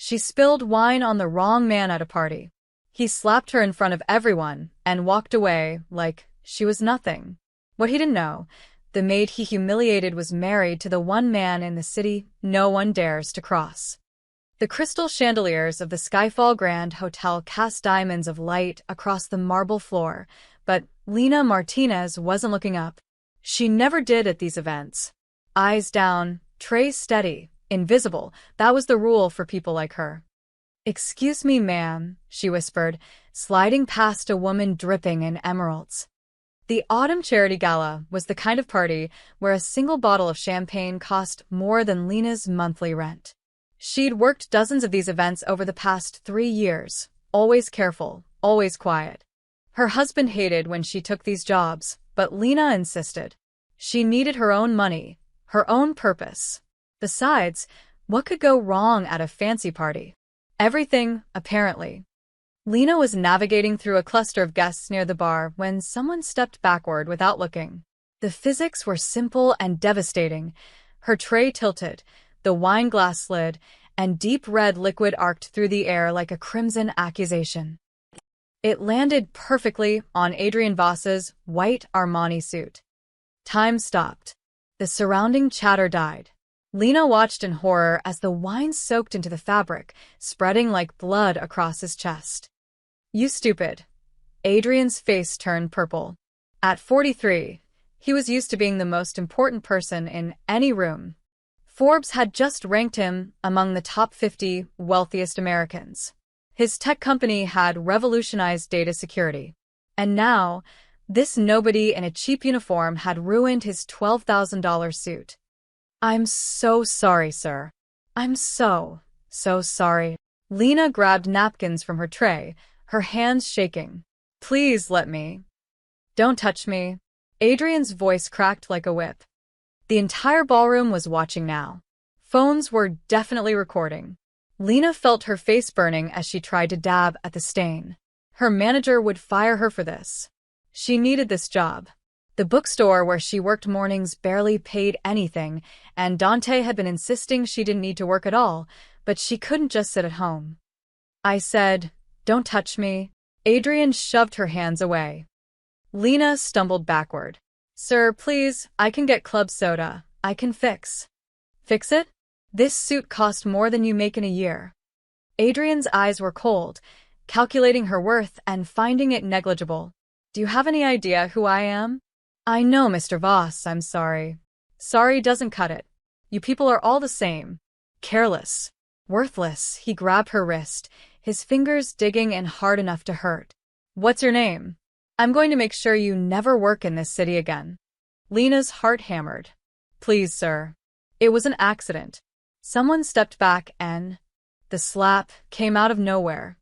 She spilled wine on the wrong man at a party. He slapped her in front of everyone and walked away like she was nothing. What he didn't know, the maid he humiliated was married to the one man in the city no one dares to cross. The crystal chandeliers of the Skyfall Grand Hotel cast diamonds of light across the marble floor, but Lena Martinez wasn't looking up. She never did at these events. Eyes down, tray steady, invisible, that was the rule for people like her. "Excuse me, ma'am," she whispered, sliding past a woman dripping in emeralds. The Autumn Charity Gala was the kind of party where a single bottle of champagne cost more than Lena's monthly rent. She'd worked dozens of these events over the past 3 years, always careful, always quiet. Her husband hated when she took these jobs, but Lena insisted. She needed her own money, her own purpose. Besides, what could go wrong at a fancy party? Everything, apparently. Lena was navigating through a cluster of guests near the bar when someone stepped backward without looking. The physics were simple and devastating. Her tray tilted, the wine glass slid, and deep red liquid arced through the air like a crimson accusation. It landed perfectly on Adrian Voss's white Armani suit. Time stopped. The surrounding chatter died. Lena watched in horror as the wine soaked into the fabric, spreading like blood across his chest. "You stupid." Adrian's face turned purple. At 43, he was used to being the most important person in any room. Forbes had just ranked him among the top 50 wealthiest Americans. His tech company had revolutionized data security. And now, this nobody in a cheap uniform had ruined his $12,000 suit. "I'm so sorry, sir. I'm so sorry." Lena grabbed napkins from her tray, her hands shaking. "Please let me." "Don't touch me." Adrian's voice cracked like a whip. The entire ballroom was watching now. Phones were definitely recording. Lena felt her face burning as she tried to dab at the stain. Her manager would fire her for this. She needed this job. The bookstore where she worked mornings barely paid anything, and Dante had been insisting she didn't need to work at all, but she couldn't just sit at home. "I said, don't touch me." Adrian shoved her hands away. Lena stumbled backward. "Sir, please, I can get club soda. I can fix." "Fix it? This suit cost more than you make in a year." Adrian's eyes were cold, calculating her worth and finding it negligible. "Do you have any idea who I am?" "I know, Mr. Voss, I'm sorry." "Sorry doesn't cut it. You people are all the same. Careless. Worthless." He grabbed her wrist, his fingers digging in hard enough to hurt. "What's your name? I'm going to make sure you never work in this city again." Lena's heart hammered. "Please, sir. It was an accident." Someone stepped back and the slap came out of nowhere.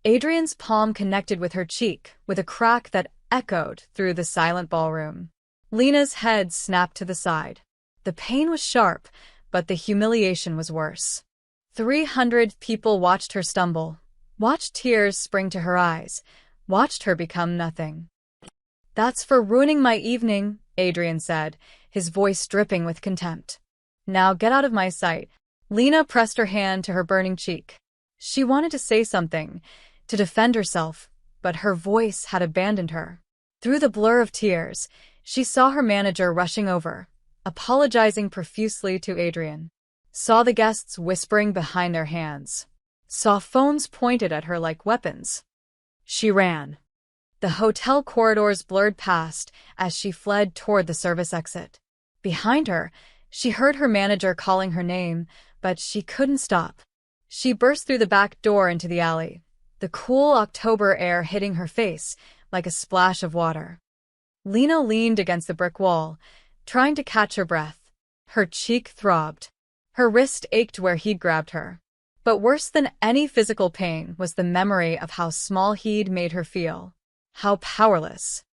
Adrian's palm connected with her cheek, with a crack that echoed through the silent ballroom. Lena's head snapped to the side. The pain was sharp, but the humiliation was worse. 300 people watched her stumble, watched tears spring to her eyes, watched her become nothing. "That's for ruining my evening," Adrian said, his voice dripping with contempt. "Now get out of my sight." Lena pressed her hand to her burning cheek. She wanted to say something, to defend herself, but her voice had abandoned her. Through the blur of tears, she saw her manager rushing over, apologizing profusely to Adrian. Saw the guests whispering behind their hands. Saw phones pointed at her like weapons. She ran. The hotel corridors blurred past as she fled toward the service exit. Behind her, she heard her manager calling her name, but she couldn't stop. She burst through the back door into the alley, the cool October air hitting her face like a splash of water. Lena leaned against the brick wall, trying to catch her breath. Her cheek throbbed. Her wrist ached where he'd grabbed her. But worse than any physical pain was the memory of how small he'd made her feel. How powerless.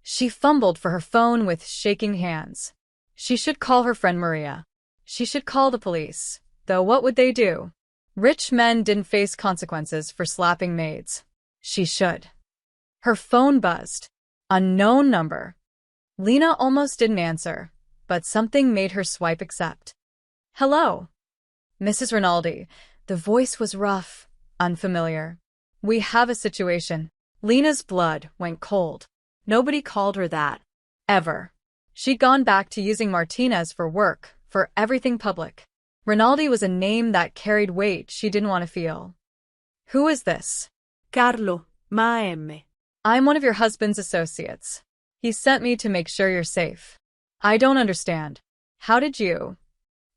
She fumbled for her phone with shaking hands. She should call her friend Maria. She should call the police. Though what would they do? Rich men didn't face consequences for slapping maids. She should. Her phone buzzed. Unknown number. Lena almost didn't answer, but something made her swipe accept. "Hello. Mrs. Rinaldi." The voice was rough, unfamiliar. "We have a situation." Lena's blood went cold. Nobody called her that. Ever. She'd gone back to using Martinez for work, for everything public. Rinaldi was a name that carried weight she didn't want to feel. "Who is this?" Carlo, ma M. "I'm one of your husband's associates. He sent me to make sure you're safe." "I don't understand. How did you?"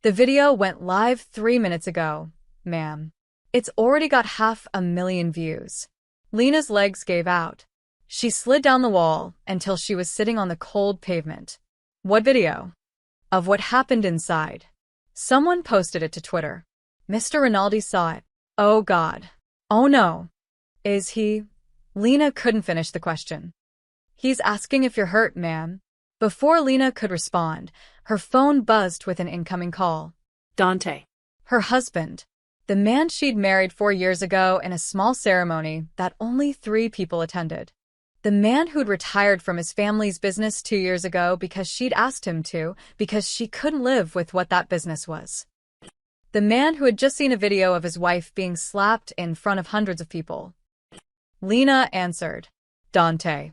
"The video went live 3 minutes ago, ma'am. It's already got 500,000 views." Lena's legs gave out. She slid down the wall until she was sitting on the cold pavement. "What video?" "Of what happened inside. Someone posted it to Twitter." Mr. Rinaldi saw it. "Oh God. Oh no. Is he?" Lena couldn't finish the question. "He's asking if you're hurt, ma'am." Before Lena could respond, her phone buzzed with an incoming call. Dante. Her husband. The man she'd married 4 years ago in a small ceremony that only 3 people attended. The man who'd retired from his family's business 2 years ago because she'd asked him to, because she couldn't live with what that business was. The man who had just seen a video of his wife being slapped in front of hundreds of people. Lena answered. "Dante.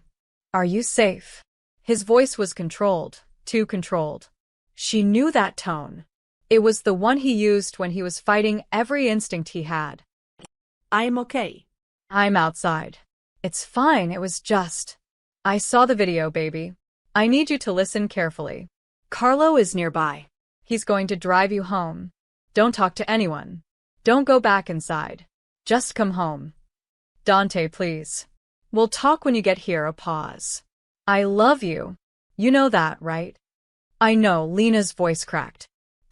Are you safe?" His voice was controlled, too controlled. She knew that tone. It was the one he used when he was fighting every instinct he had. I'm okay. "I'm outside." "It's fine, it was just." "I saw the video, baby. I need you to listen carefully. Carlo is nearby. He's going to drive you home. Don't talk to anyone. Don't go back inside. Just come home. Dante, please. We'll talk when you get here." A pause. "I love you. You know that, right?" "I know," Lena's voice cracked.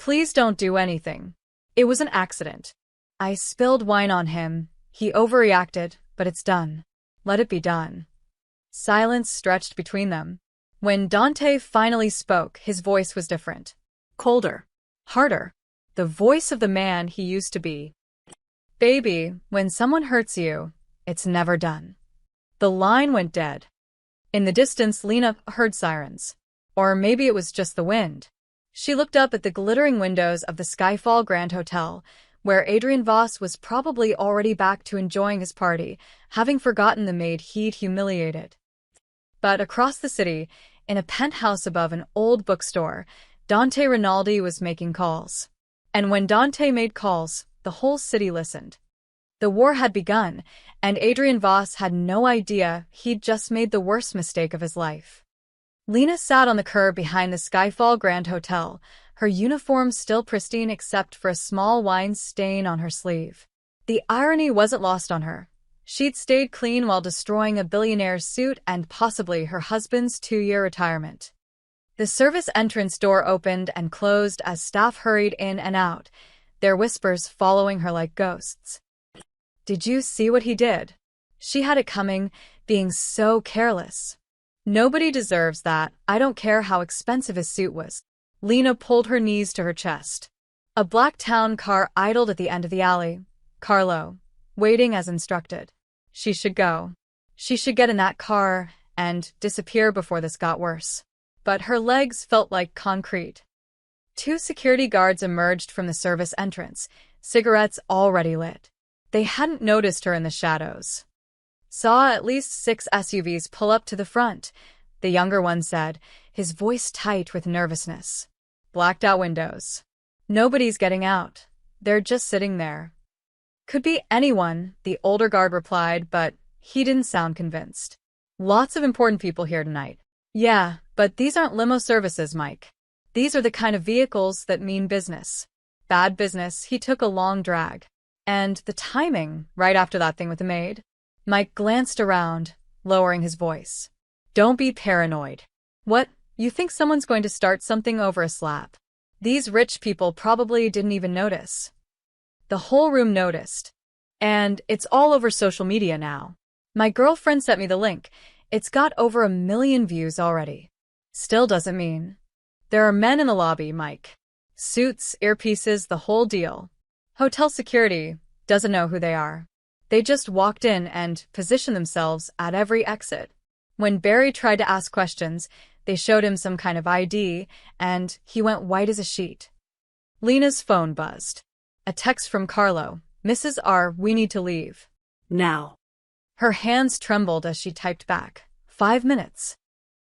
"Please don't do anything. It was an accident. I spilled wine on him. He overreacted, but it's done. Let it be done." Silence stretched between them. When Dante finally spoke, his voice was different. Colder. Harder. The voice of the man he used to be. "Baby, when someone hurts you, it's never done." The line went dead. In the distance, Lena heard sirens. Or maybe it was just the wind. She looked up at the glittering windows of the Skyfall Grand Hotel, where Adrian Voss was probably already back to enjoying his party, having forgotten the maid he'd humiliated. But across the city, in a penthouse above an old bookstore, Dante Rinaldi was making calls. And when Dante made calls, the whole city listened. The war had begun, and Adrian Voss had no idea he'd just made the worst mistake of his life. Lena sat on the curb behind the Skyfall Grand Hotel, her uniform still pristine except for a small wine stain on her sleeve. The irony wasn't lost on her. She'd stayed clean while destroying a billionaire's suit and possibly her husband's 2-year retirement. The service entrance door opened and closed as staff hurried in and out, their whispers following her like ghosts. "Did you see what he did?" She had it coming, being so careless. "Nobody deserves that. I don't care how expensive his suit was." Lena pulled her knees to her chest. A black town car idled at the end of the alley. Carlo, waiting as instructed. She should go. She should get in that car and disappear before this got worse. But her legs felt like concrete. 2 security guards emerged from the service entrance, cigarettes already lit. They hadn't noticed her in the shadows. "Saw at least 6 SUVs pull up to the front," the younger one said, his voice tight with nervousness. "Blacked out windows. Nobody's getting out. They're just sitting there." "Could be anyone," the older guard replied, but he didn't sound convinced. "Lots of important people here tonight." "Yeah, but these aren't limo services, Mike. These are the kind of vehicles that mean business." "Bad business." He took a long drag. "And the timing, right after that thing with the maid." Mike glanced around, lowering his voice. "Don't be paranoid." "What? You think someone's going to start something over a slap?" "These rich people probably didn't even notice." The whole room noticed. And it's all over social media now. My girlfriend sent me the link. It's got over 1 million views already. Still doesn't mean. There are men in the lobby, Mike. Suits, earpieces, the whole deal. Hotel security doesn't know who they are. They just walked in and positioned themselves at every exit. When Barry tried to ask questions, they showed him some kind of ID, and he went white as a sheet. Lena's phone buzzed. A text from Carlo, Mrs. R, we need to leave. Now. Her hands trembled as she typed back. 5 minutes.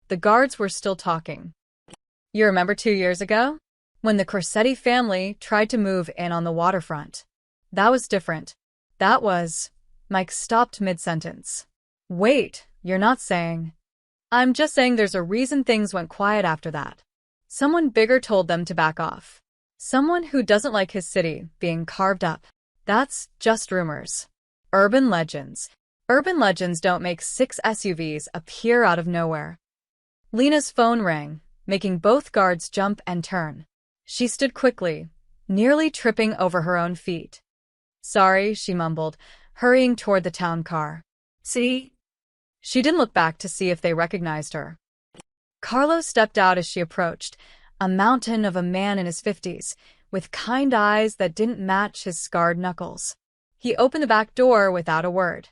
The guards were still talking. You remember 2 years ago? When the Corsetti family tried to move in on the waterfront. That was different. That was… Mike stopped mid-sentence. Wait, you're not saying… I'm just saying there's a reason things went quiet after that. Someone bigger told them to back off. Someone who doesn't like his city being carved up. That's just rumors. Urban legends. Urban legends don't make 6 SUVs appear out of nowhere. Lena's phone rang, making both guards jump and turn. She stood quickly, nearly tripping over her own feet. Sorry, she mumbled, hurrying toward the town car. See? She didn't look back to see if they recognized her. Carlo stepped out as she approached, a mountain of a man in his 50s, with kind eyes that didn't match his scarred knuckles. He opened the back door without a word.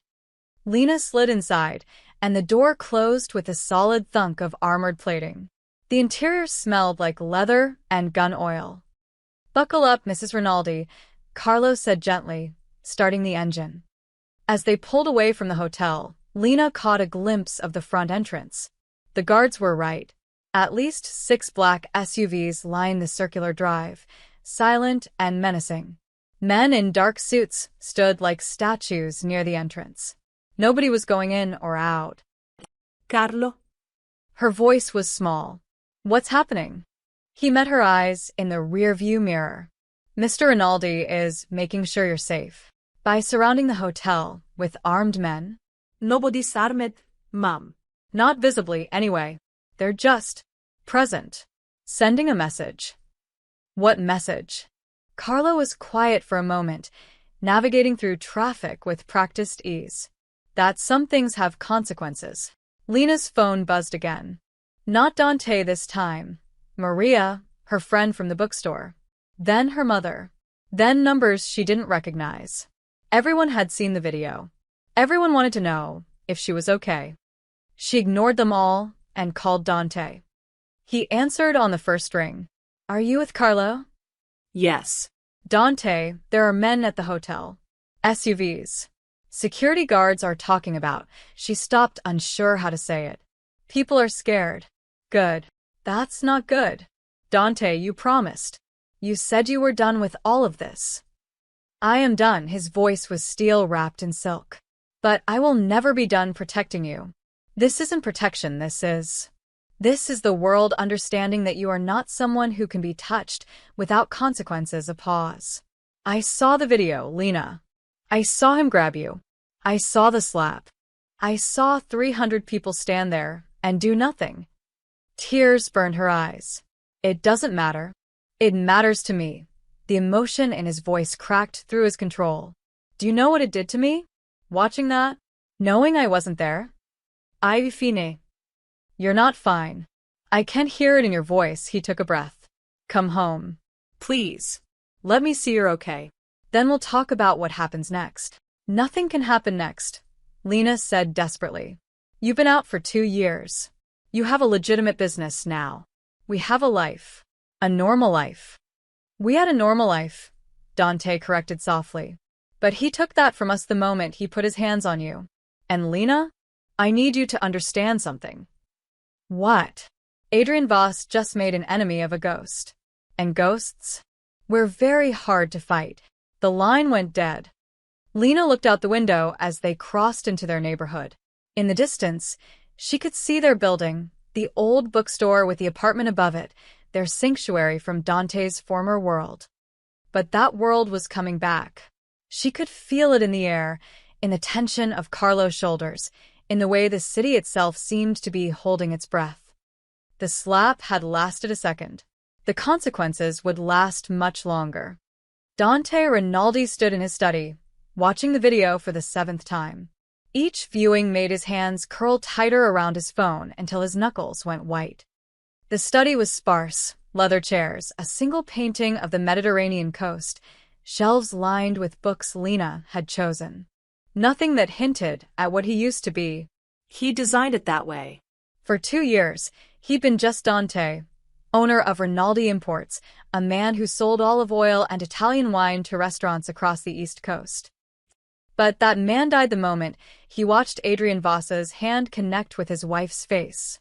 Lena slid inside, and the door closed with a solid thunk of armored plating. The interior smelled like leather and gun oil. Buckle up, Mrs. Rinaldi, Carlo said gently, starting the engine. As they pulled away from the hotel, Lena caught a glimpse of the front entrance. The guards were right. At least 6 black SUVs lined the circular drive, silent and menacing. Men in dark suits stood like statues near the entrance. Nobody was going in or out. Carlo? Her voice was small. What's happening? He met her eyes in the rearview mirror. Mr. Rinaldi is making sure you're safe. By surrounding the hotel with armed men. Nobody's armed, ma'am. Not visibly, anyway. They're just present. Sending a message. What message? Carlo was quiet for a moment, navigating through traffic with practiced ease. That some things have consequences. Lena's phone buzzed again. Not Dante this time. Maria, her friend from the bookstore. Then her mother. Then numbers she didn't recognize. Everyone had seen the video. Everyone wanted to know if she was okay. She ignored them all and called Dante. He answered on the first ring. Are you with Carlo? Yes. Dante, there are men at the hotel. SUVs. Security guards are talking about. She stopped, unsure how to say it. People are scared. Good. That's not good. Dante, you promised. You said you were done with all of this. I am done. His voice was steel wrapped in silk. But I will never be done protecting you. This isn't protection, this is the world understanding that you are not someone who can be touched without consequences. A pause. I saw the video, Lena. I saw him grab you. I saw the slap. I saw 300 people stand there and do nothing. Tears burned her eyes. It doesn't matter. It matters to me. The emotion in his voice cracked through his control. Do you know what it did to me? Watching that? Knowing I wasn't there? Ivy Fine. You're not fine. I can hear it in your voice. He took a breath. Come home. Please. Let me see you're okay. Then we'll talk about what happens next. Nothing can happen next, Lena said desperately. You've been out for 2 years. You have a legitimate business now. We have a life. A normal life. We had a normal life, Dante corrected softly. But he took that from us the moment he put his hands on you. And Lena, I need you to understand something. What? Adrian Voss just made an enemy of a ghost. And ghosts? We're very hard to fight. The line went dead. Lena looked out the window as they crossed into their neighborhood. In the distance, she could see their building, the old bookstore with the apartment above it, their sanctuary from Dante's former world. But that world was coming back. She could feel it in the air, in the tension of Carlo's shoulders, in the way the city itself seemed to be holding its breath. The slap had lasted a second. The consequences would last much longer. Dante Rinaldi stood in his study, watching the video for the 7th time. Each viewing made his hands curl tighter around his phone until his knuckles went white. The study was sparse, leather chairs, a single painting of the Mediterranean coast, shelves lined with books Lena had chosen. Nothing that hinted at what he used to be. He designed it that way. For 2 years, he'd been just Dante, owner of Rinaldi Imports, a man who sold olive oil and Italian wine to restaurants across the East Coast. But that man died the moment he watched Adrian Voss's hand connect with his wife's face.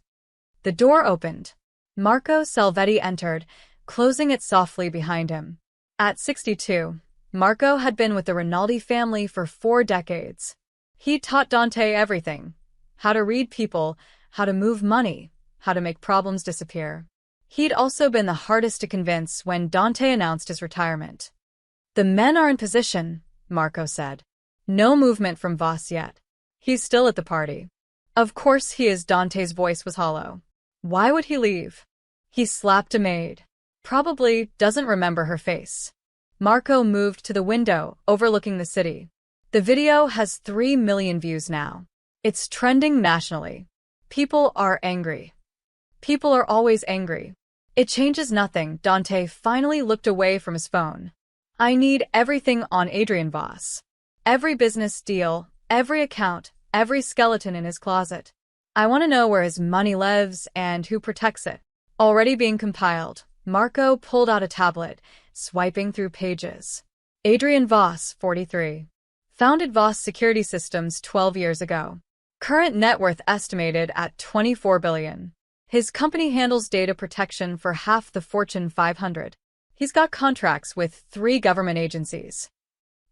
The door opened. Marco Salvetti entered, closing it softly behind him. At 62, Marco had been with the Rinaldi family for 4 decades. He taught Dante everything: how to read people, how to move money, how to make problems disappear. He'd also been the hardest to convince when Dante announced his retirement. "The men are in position," Marco said. "No movement from Voss yet. He's still at the party." "Of course he is." Dante's voice was hollow. "Why would he leave?" He slapped a maid. Probably doesn't remember her face. Marco moved to the window, overlooking the city. The video has 3 million views now. It's trending nationally. People are angry. People are always angry. It changes nothing. Dante finally looked away from his phone. "I need everything on Adrian Voss. Every business deal, every account, every skeleton in his closet. I want to know where his money lives and who protects it." Already being compiled, Marco pulled out a tablet, swiping through pages. Adrian Voss, 43. Founded Voss Security Systems 12 years ago. Current net worth estimated at $24 billion. His company handles data protection for half the Fortune 500. He's got contracts with 3 government agencies.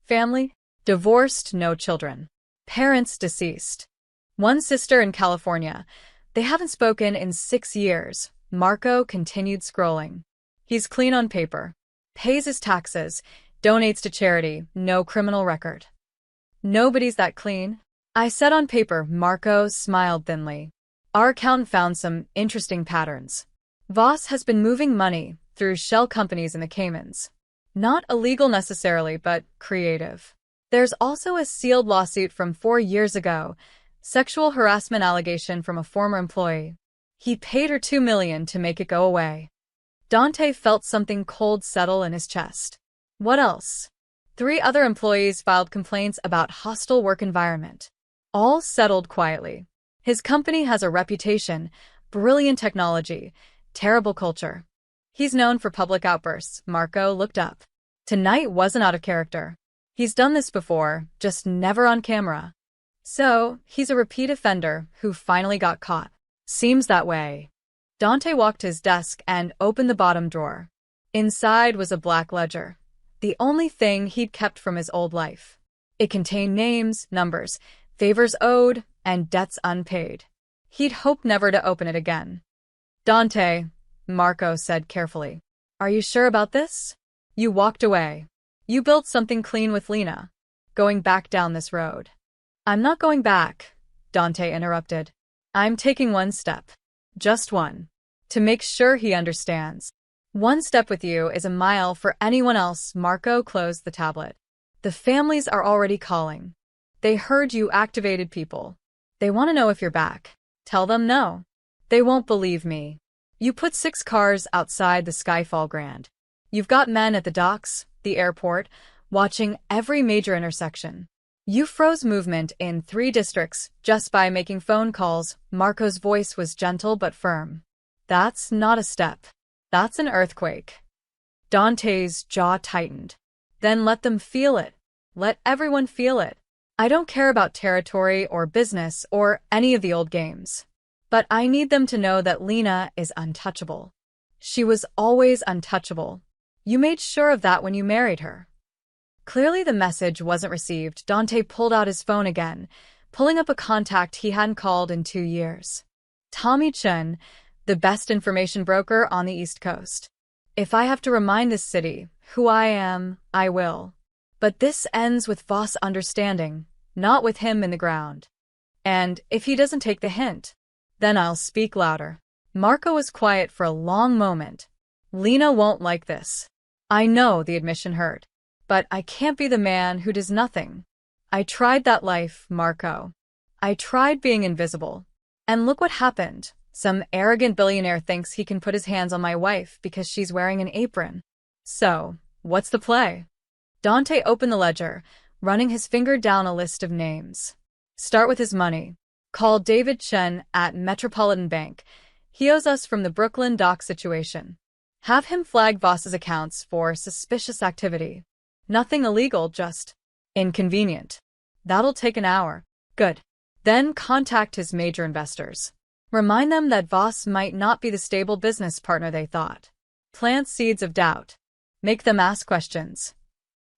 Family: divorced, no children. Parents deceased. 1 sister in California. They haven't spoken in 6 years. Marco continued scrolling. He's clean on paper. Pays his taxes. Donates to charity. No criminal record. Nobody's that clean. I said on paper. Marco smiled thinly. Our accountant found some interesting patterns. Voss has been moving money through shell companies in the Caymans. Not illegal necessarily, but creative. There's also a sealed lawsuit from 4 years ago. Sexual harassment allegation from a former employee. He paid her $2 million to make it go away. Dante felt something cold settle in his chest. What else? 3 other employees filed complaints about hostile work environment. All settled quietly. His company has a reputation: brilliant technology, terrible culture. He's known for public outbursts. Marco looked up. Tonight wasn't out of character. He's done this before, just never on camera. So, he's a repeat offender who finally got caught. Seems that way. Dante walked to his desk and opened the bottom drawer. Inside was a black ledger, the only thing he'd kept from his old life. It contained names, numbers, favors owed, and debts unpaid. He'd hoped never to open it again. "Dante," Marco said carefully, "are you sure about this? You walked away. You built something clean with Lena. Going back down this road." "I'm not going back," Dante interrupted. "I'm taking 1 step. Just 1. To make sure he understands. 1 step with you is a mile for anyone else." Marco closed the tablet. "The families are already calling. They heard you activated people. They want to know if you're back. Tell them no. They won't believe me. You put 6 cars outside the Skyfall Grand. You've got men at the docks, the airport, watching every major intersection. You froze movement in 3 districts just by making phone calls." Marco's voice was gentle but firm. "That's not a step. That's an earthquake." Dante's jaw tightened. "Then let them feel it. Let everyone feel it. I don't care about territory or business or any of the old games. But I need them to know that Lena is untouchable. She was always untouchable. You made sure of that when you married her." Clearly the message wasn't received. Dante pulled out his phone again, pulling up a contact he hadn't called in 2 years. Tommy Chun, the best information broker on the East Coast. "If I have to remind this city who I am, I will. But this ends with Voss understanding, not with him in the ground. And if he doesn't take the hint, then I'll speak louder." Marco was quiet for a long moment. "Lena won't like this. I know," the admission hurt. "But I can't be the man who does nothing. I tried that life, Marco. I tried being invisible. And look what happened. Some arrogant billionaire thinks he can put his hands on my wife because she's wearing an apron. So, what's the play?" Dante opened the ledger, running his finger down a list of names. "Start with his money. Call David Chen at Metropolitan Bank. He owes us from the Brooklyn dock situation. Have him flag Voss's accounts for suspicious activity. Nothing illegal, just inconvenient. That'll take an hour. Good. Then contact his major investors. Remind them that Voss might not be the stable business partner they thought. Plant seeds of doubt. Make them ask questions.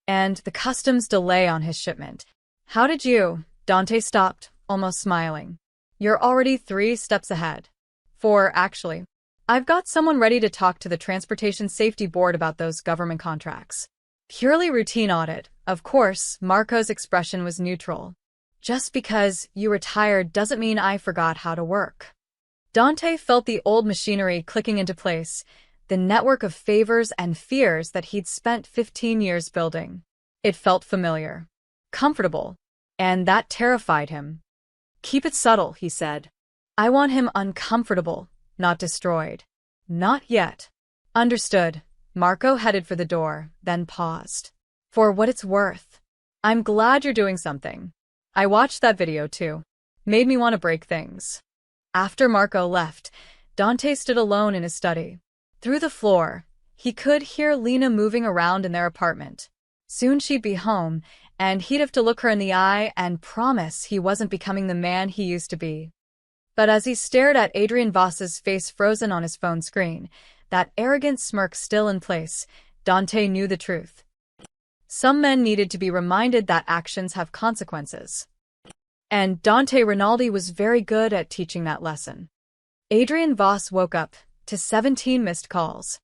And the customs delay on his shipment. How did you? Dante stopped, almost smiling. You're already 3 steps ahead. 4, actually. I've got someone ready to talk to the Transportation Safety Board about those government contracts. Purely routine audit. Of course, Marco's expression was neutral. Just because you retired doesn't mean I forgot how to work. Dante felt the old machinery clicking into place, the network of favors and fears that he'd spent 15 years building. It felt familiar, comfortable, and that terrified him. Keep it subtle, he said. I want him uncomfortable, not destroyed. Not yet. Understood. Marco headed for the door, then paused. For what it's worth. I'm glad you're doing something. I watched that video too. Made me want to break things. After Marco left, Dante stood alone in his study. Through the floor, he could hear Lena moving around in their apartment. Soon she'd be home, and he'd have to look her in the eye and promise he wasn't becoming the man he used to be. But as he stared at Adrian Voss's face frozen on his phone screen, that arrogant smirk still in place, Dante knew the truth. Some men needed to be reminded that actions have consequences. And Dante Rinaldi was very good at teaching that lesson. Adrian Voss woke up to 17 missed calls.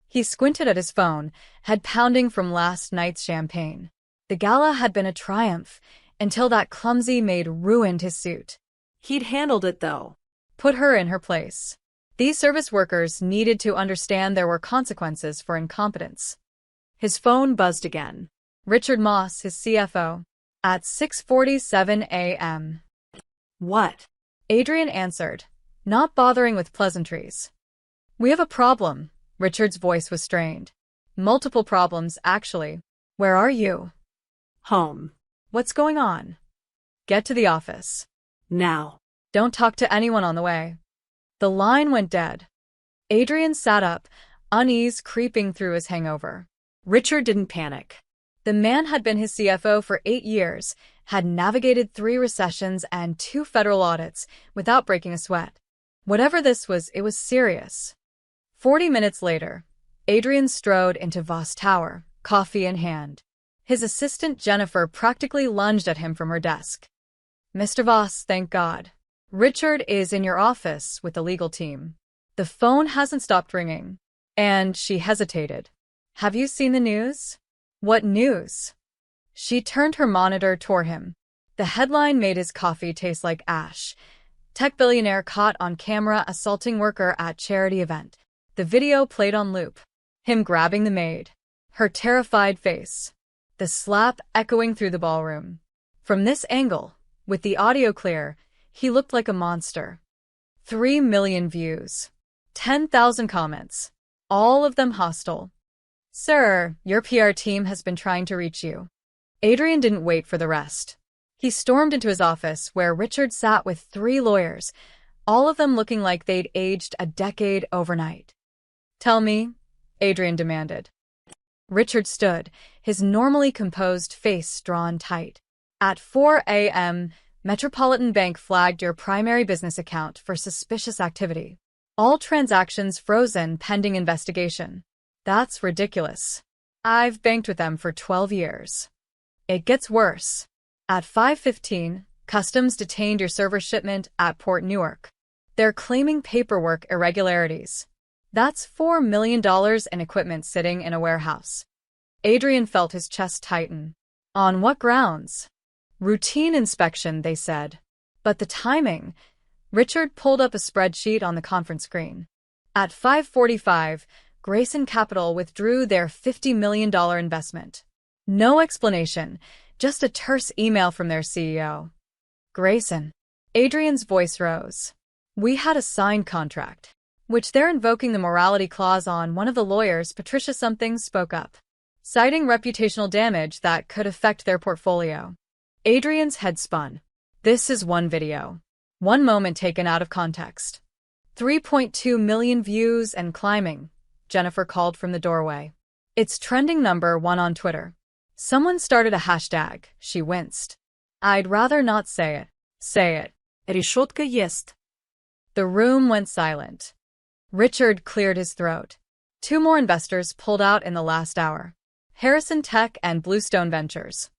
He squinted at his phone, head pounding from last night's champagne. The gala had been a triumph, until that clumsy maid ruined his suit. He'd handled it, though. Put her in her place. These service workers needed to understand there were consequences for incompetence. His phone buzzed again. Richard Moss, his CFO. At 6:47 a.m. What? Adrian answered, not bothering with pleasantries. We have a problem. Richard's voice was strained. Multiple problems, actually. Where are you? Home. What's going on? Get to the office. Now. Don't talk to anyone on the way. The line went dead. Adrian sat up, unease creeping through his hangover. Richard didn't panic. The man had been his CFO for 8 years, had navigated 3 recessions and 2 federal audits without breaking a sweat. Whatever this was, it was serious. 40 minutes later, Adrian strode into Voss Tower, coffee in hand. His assistant Jennifer practically lunged at him from her desk. Mr. Voss, thank God. Richard is in your office with the legal team. The phone hasn't stopped ringing. And she hesitated. Have you seen the news? What news? She turned her monitor toward him. The headline made his coffee taste like ash. Tech billionaire caught on camera assaulting worker at charity event. The video played on loop. Him grabbing the maid. Her terrified face. The slap echoing through the ballroom. From this angle, with the audio clear, he looked like a monster. 3 million views. 10,000 comments. All of them hostile. Sir, your PR team has been trying to reach you. Adrian didn't wait for the rest. He stormed into his office where Richard sat with 3 lawyers, all of them looking like they'd aged a decade overnight. Tell me, Adrian demanded. Richard stood, his normally composed face drawn tight. At 4 a.m., Metropolitan Bank flagged your primary business account for suspicious activity. All transactions frozen pending investigation. That's ridiculous. I've banked with them for 12 years. It gets worse. At 5:15, Customs detained your server shipment at Port Newark. They're claiming paperwork irregularities. That's $4 million in equipment sitting in a warehouse. Adrian felt his chest tighten. On what grounds? Routine inspection, they said. But the timing. Richard pulled up a spreadsheet on the conference screen. At 5:45, Grayson Capital withdrew their $50 million investment. No explanation, just a terse email from their CEO. Grayson. Adrian's voice rose. We had a signed contract, which they're invoking the morality clause on. One of the lawyers, Patricia something, spoke up, citing reputational damage that could affect their portfolio. Adrian's head spun. This is one video. One moment taken out of context. 3.2 million views and climbing, Jennifer called from the doorway. It's trending #1 on Twitter. Someone started a hashtag. She winced. I'd rather not say it. Say it. Решетка есть. The room went silent. Richard cleared his throat. 2 more investors pulled out in the last hour. Harrison Tech and Bluestone Ventures.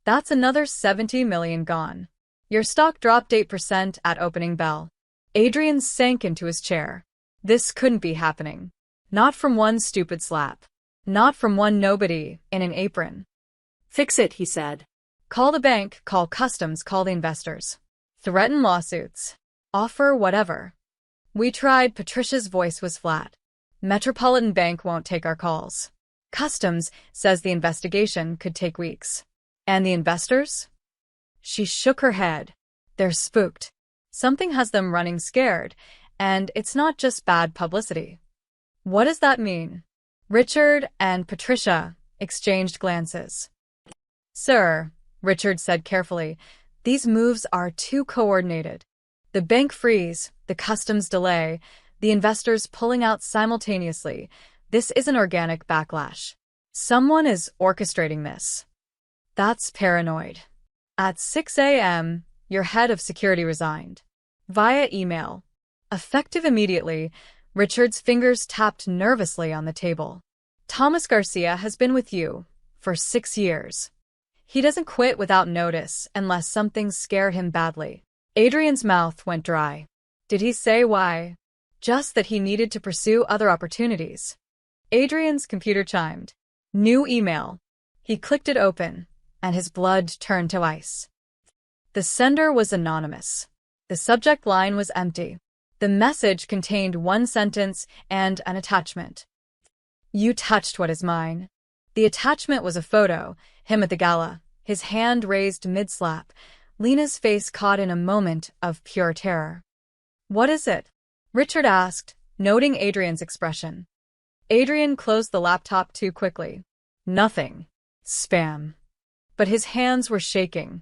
That's another 70 million gone. Your stock dropped 8% at opening bell. Adrian sank into his chair. This couldn't be happening. Not from one stupid slap. Not from one nobody in an apron. Fix it, he said. Call the bank, call customs, call the investors. Threaten lawsuits. Offer whatever. We tried. Patricia's voice was flat. Metropolitan Bank won't take our calls. Customs says the investigation could take weeks. And the investors? She shook her head. They're spooked. Something has them running scared, and it's not just bad publicity. What does that mean? Richard and Patricia exchanged glances. Sir, Richard said carefully, these moves are too coordinated. The bank freeze, the customs delay, the investors pulling out simultaneously. This isn't organic backlash. Someone is orchestrating this. That's paranoid. At 6 a.m., your head of security resigned. Via email. Effective immediately, Richard's fingers tapped nervously on the table. Thomas Garcia has been with you for 6 years. He doesn't quit without notice unless something scared him badly. Adrian's mouth went dry. Did he say why? Just that he needed to pursue other opportunities. Adrian's computer chimed. New email. He clicked it open, and his blood turned to ice. The sender was anonymous. The subject line was empty. The message contained one sentence and an attachment. You touched what is mine. The attachment was a photo, him at the gala, his hand raised mid-slap, Lena's face caught in a moment of pure terror. What is it? Richard asked, noting Adrian's expression. Adrian closed the laptop too quickly. Nothing. Spam. But his hands were shaking.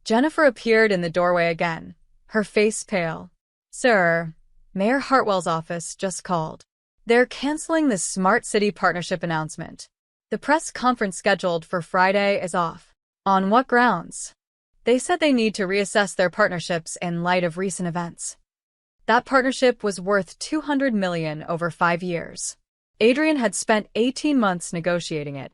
Jennifer appeared in the doorway again, her face pale. Sir, Mayor Hartwell's office just called. They're canceling the Smart City Partnership announcement. The press conference scheduled for Friday is off. On what grounds? They said they need to reassess their partnerships in light of recent events. That partnership was worth $200 million over 5 years. Adrian had spent 18 months negotiating it.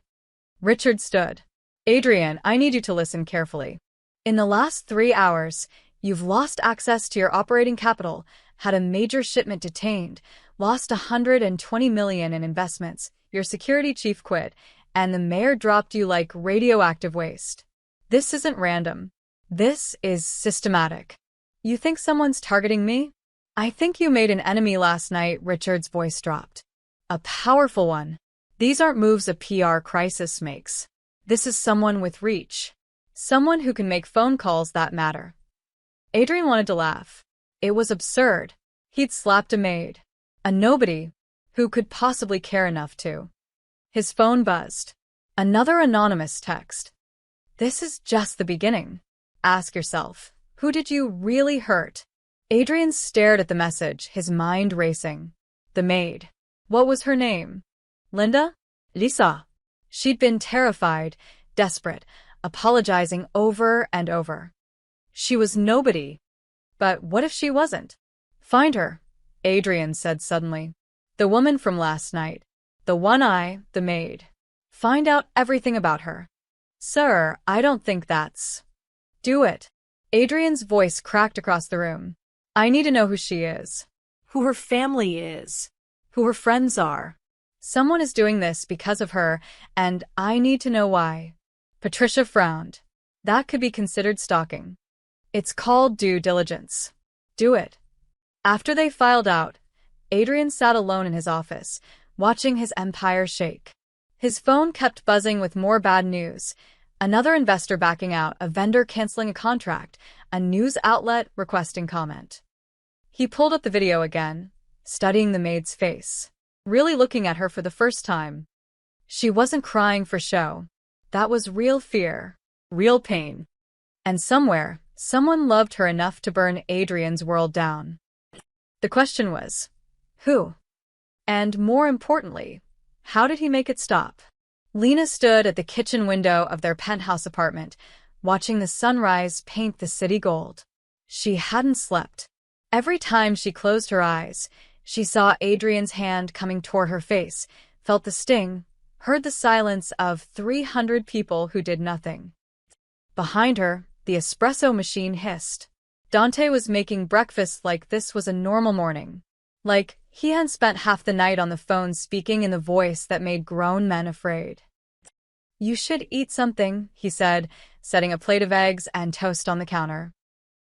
Richard stood. Adrian, I need you to listen carefully. In the last 3 hours, you've lost access to your operating capital, had a major shipment detained, lost $120 million in investments, your security chief quit, and the mayor dropped you like radioactive waste. This isn't random. This is systematic. You think someone's targeting me? I think you made an enemy last night, Richard's voice dropped. A powerful one. These aren't moves a PR crisis makes. This is someone with reach. Someone who can make phone calls that matter. Adrian wanted to laugh. It was absurd. He'd slapped a maid. A nobody. Who could possibly care enough to? His phone buzzed. Another anonymous text. This is just the beginning. Ask yourself, who did you really hurt? Adrian stared at the message, his mind racing. The maid. What was her name? Linda? Lisa. She'd been terrified, desperate, apologizing over and over. She was nobody. But what if she wasn't? Find her, Adrian said suddenly. The woman from last night. The one eye, the maid. Find out everything about her. Sir, I don't think that's... Do it. Adrian's voice cracked across the room. I need to know who she is. Who her family is. Who her friends are. Someone is doing this because of her, and I need to know why. Patricia frowned. That could be considered stalking. It's called due diligence. Do it. After they filed out, Adrian sat alone in his office, watching his empire shake. His phone kept buzzing with more bad news. Another investor backing out, a vendor canceling a contract, a news outlet requesting comment. He pulled up the video again, studying the maid's face, really looking at her for the first time. She wasn't crying for show. That was real fear, real pain. And somewhere, someone loved her enough to burn Adrian's world down. The question was, who? And more importantly, how did he make it stop? Lena stood at the kitchen window of their penthouse apartment, watching the sunrise paint the city gold. She hadn't slept. Every time she closed her eyes, she saw Adrian's hand coming toward her face, felt the sting, heard the silence of 300 people who did nothing. Behind her, the espresso machine hissed. Dante was making breakfast like this was a normal morning. Like he hadn't spent half the night on the phone speaking in the voice that made grown men afraid. "You should eat something," he said, setting a plate of eggs and toast on the counter.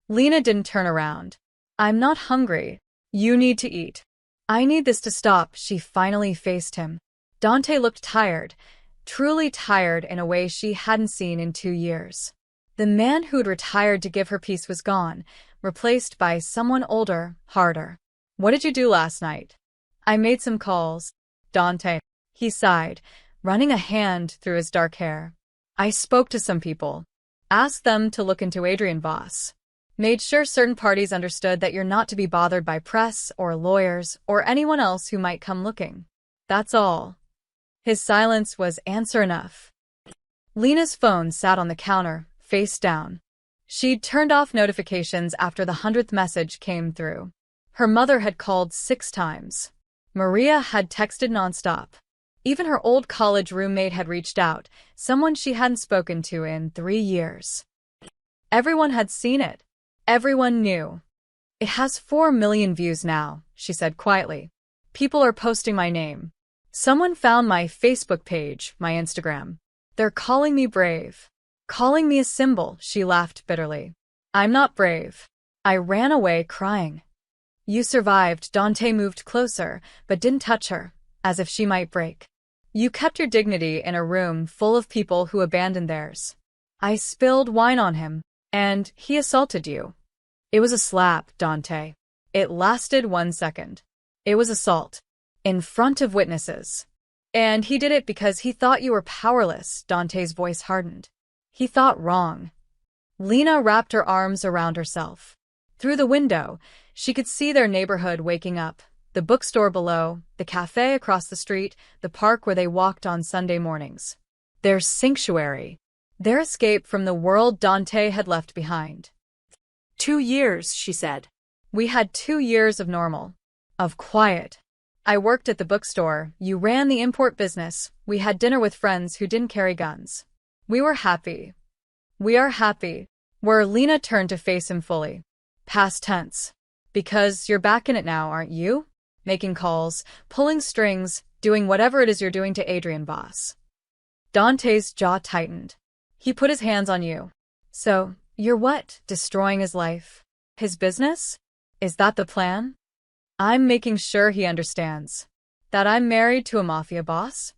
Lena didn't turn around. "I'm not hungry. You need to eat." "I need this to stop," she finally faced him. Dante looked tired, truly tired in a way she hadn't seen in 2 years. The man who'd retired to give her peace was gone, replaced by someone older, harder. "What did you do last night?" "I made some calls." "Dante." He sighed, running a hand through his dark hair. "I spoke to some people. Asked them to look into Adrian Voss. Made sure certain parties understood that you're not to be bothered by press or lawyers or anyone else who might come looking. That's all." His silence was answer enough. Lena's phone sat on the counter, face down. She'd turned off notifications after the 100th message came through. Her mother had called 6 times. Maria had texted nonstop. Even her old college roommate had reached out, someone she hadn't spoken to in 3 years. Everyone had seen it. Everyone knew. "It has 4 million views now," she said quietly. "People are posting my name. Someone found my Facebook page, my Instagram. They're calling me brave. Calling me a symbol," she laughed bitterly. "I'm not brave. I ran away crying." "You survived." Dante moved closer, but didn't touch her, as if she might break. "You kept your dignity in a room full of people who abandoned theirs. I spilled wine on him, and he assaulted you." It was a slap, Dante. It lasted 1 second. It was assault. In front of witnesses. And he did it because he thought you were powerless. Dante's voice hardened. He thought wrong. Lena wrapped her arms around herself. Through the window, she could see their neighborhood waking up. The bookstore below, the cafe across the street, the park where they walked on Sunday mornings. Their sanctuary. Their escape from the world Dante had left behind. 2 years, she said. "We had 2 years of normal. Of quiet. I worked at the bookstore, you ran the import business, we had dinner with friends who didn't carry guns. We were happy. We are happy." Where Lena turned to face him fully. Past tense. "Because you're back in it now, aren't you? Making calls, pulling strings, doing whatever it is you're doing to Adrian Voss." Dante's jaw tightened. "He put his hands on you. So, you're what? Destroying his life? His business? Is that the plan?" "I'm making sure he understands. That I'm married to a mafia boss?"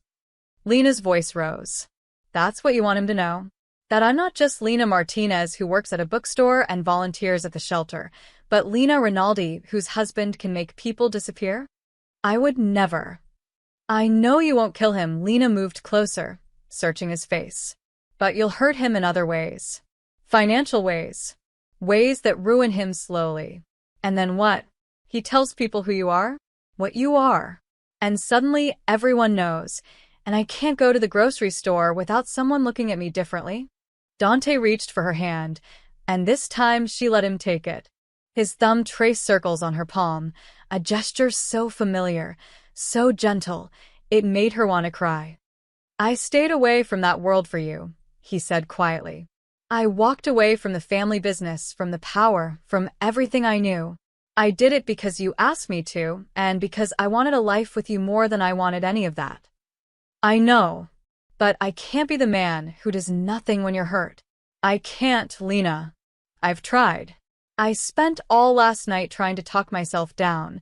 Lena's voice rose. "That's what you want him to know? That I'm not just Lena Martinez who works at a bookstore and volunteers at the shelter, but Lena Rinaldi whose husband can make people disappear? I would never." "I know you won't kill him." Lena moved closer, searching his face. "But you'll hurt him in other ways. Financial ways. Ways that ruin him slowly. And then what? He tells people who you are? What you are. And suddenly everyone knows, and I can't go to the grocery store without someone looking at me differently." Dante reached for her hand, and this time she let him take it. His thumb traced circles on her palm, a gesture so familiar, so gentle, it made her want to cry. "I stayed away from that world for you," he said quietly. "I walked away from the family business, from the power, from everything I knew. I did it because you asked me to, and because I wanted a life with you more than I wanted any of that. I know. But I can't be the man who does nothing when you're hurt. I can't, Lena. I've tried. I spent all last night trying to talk myself down,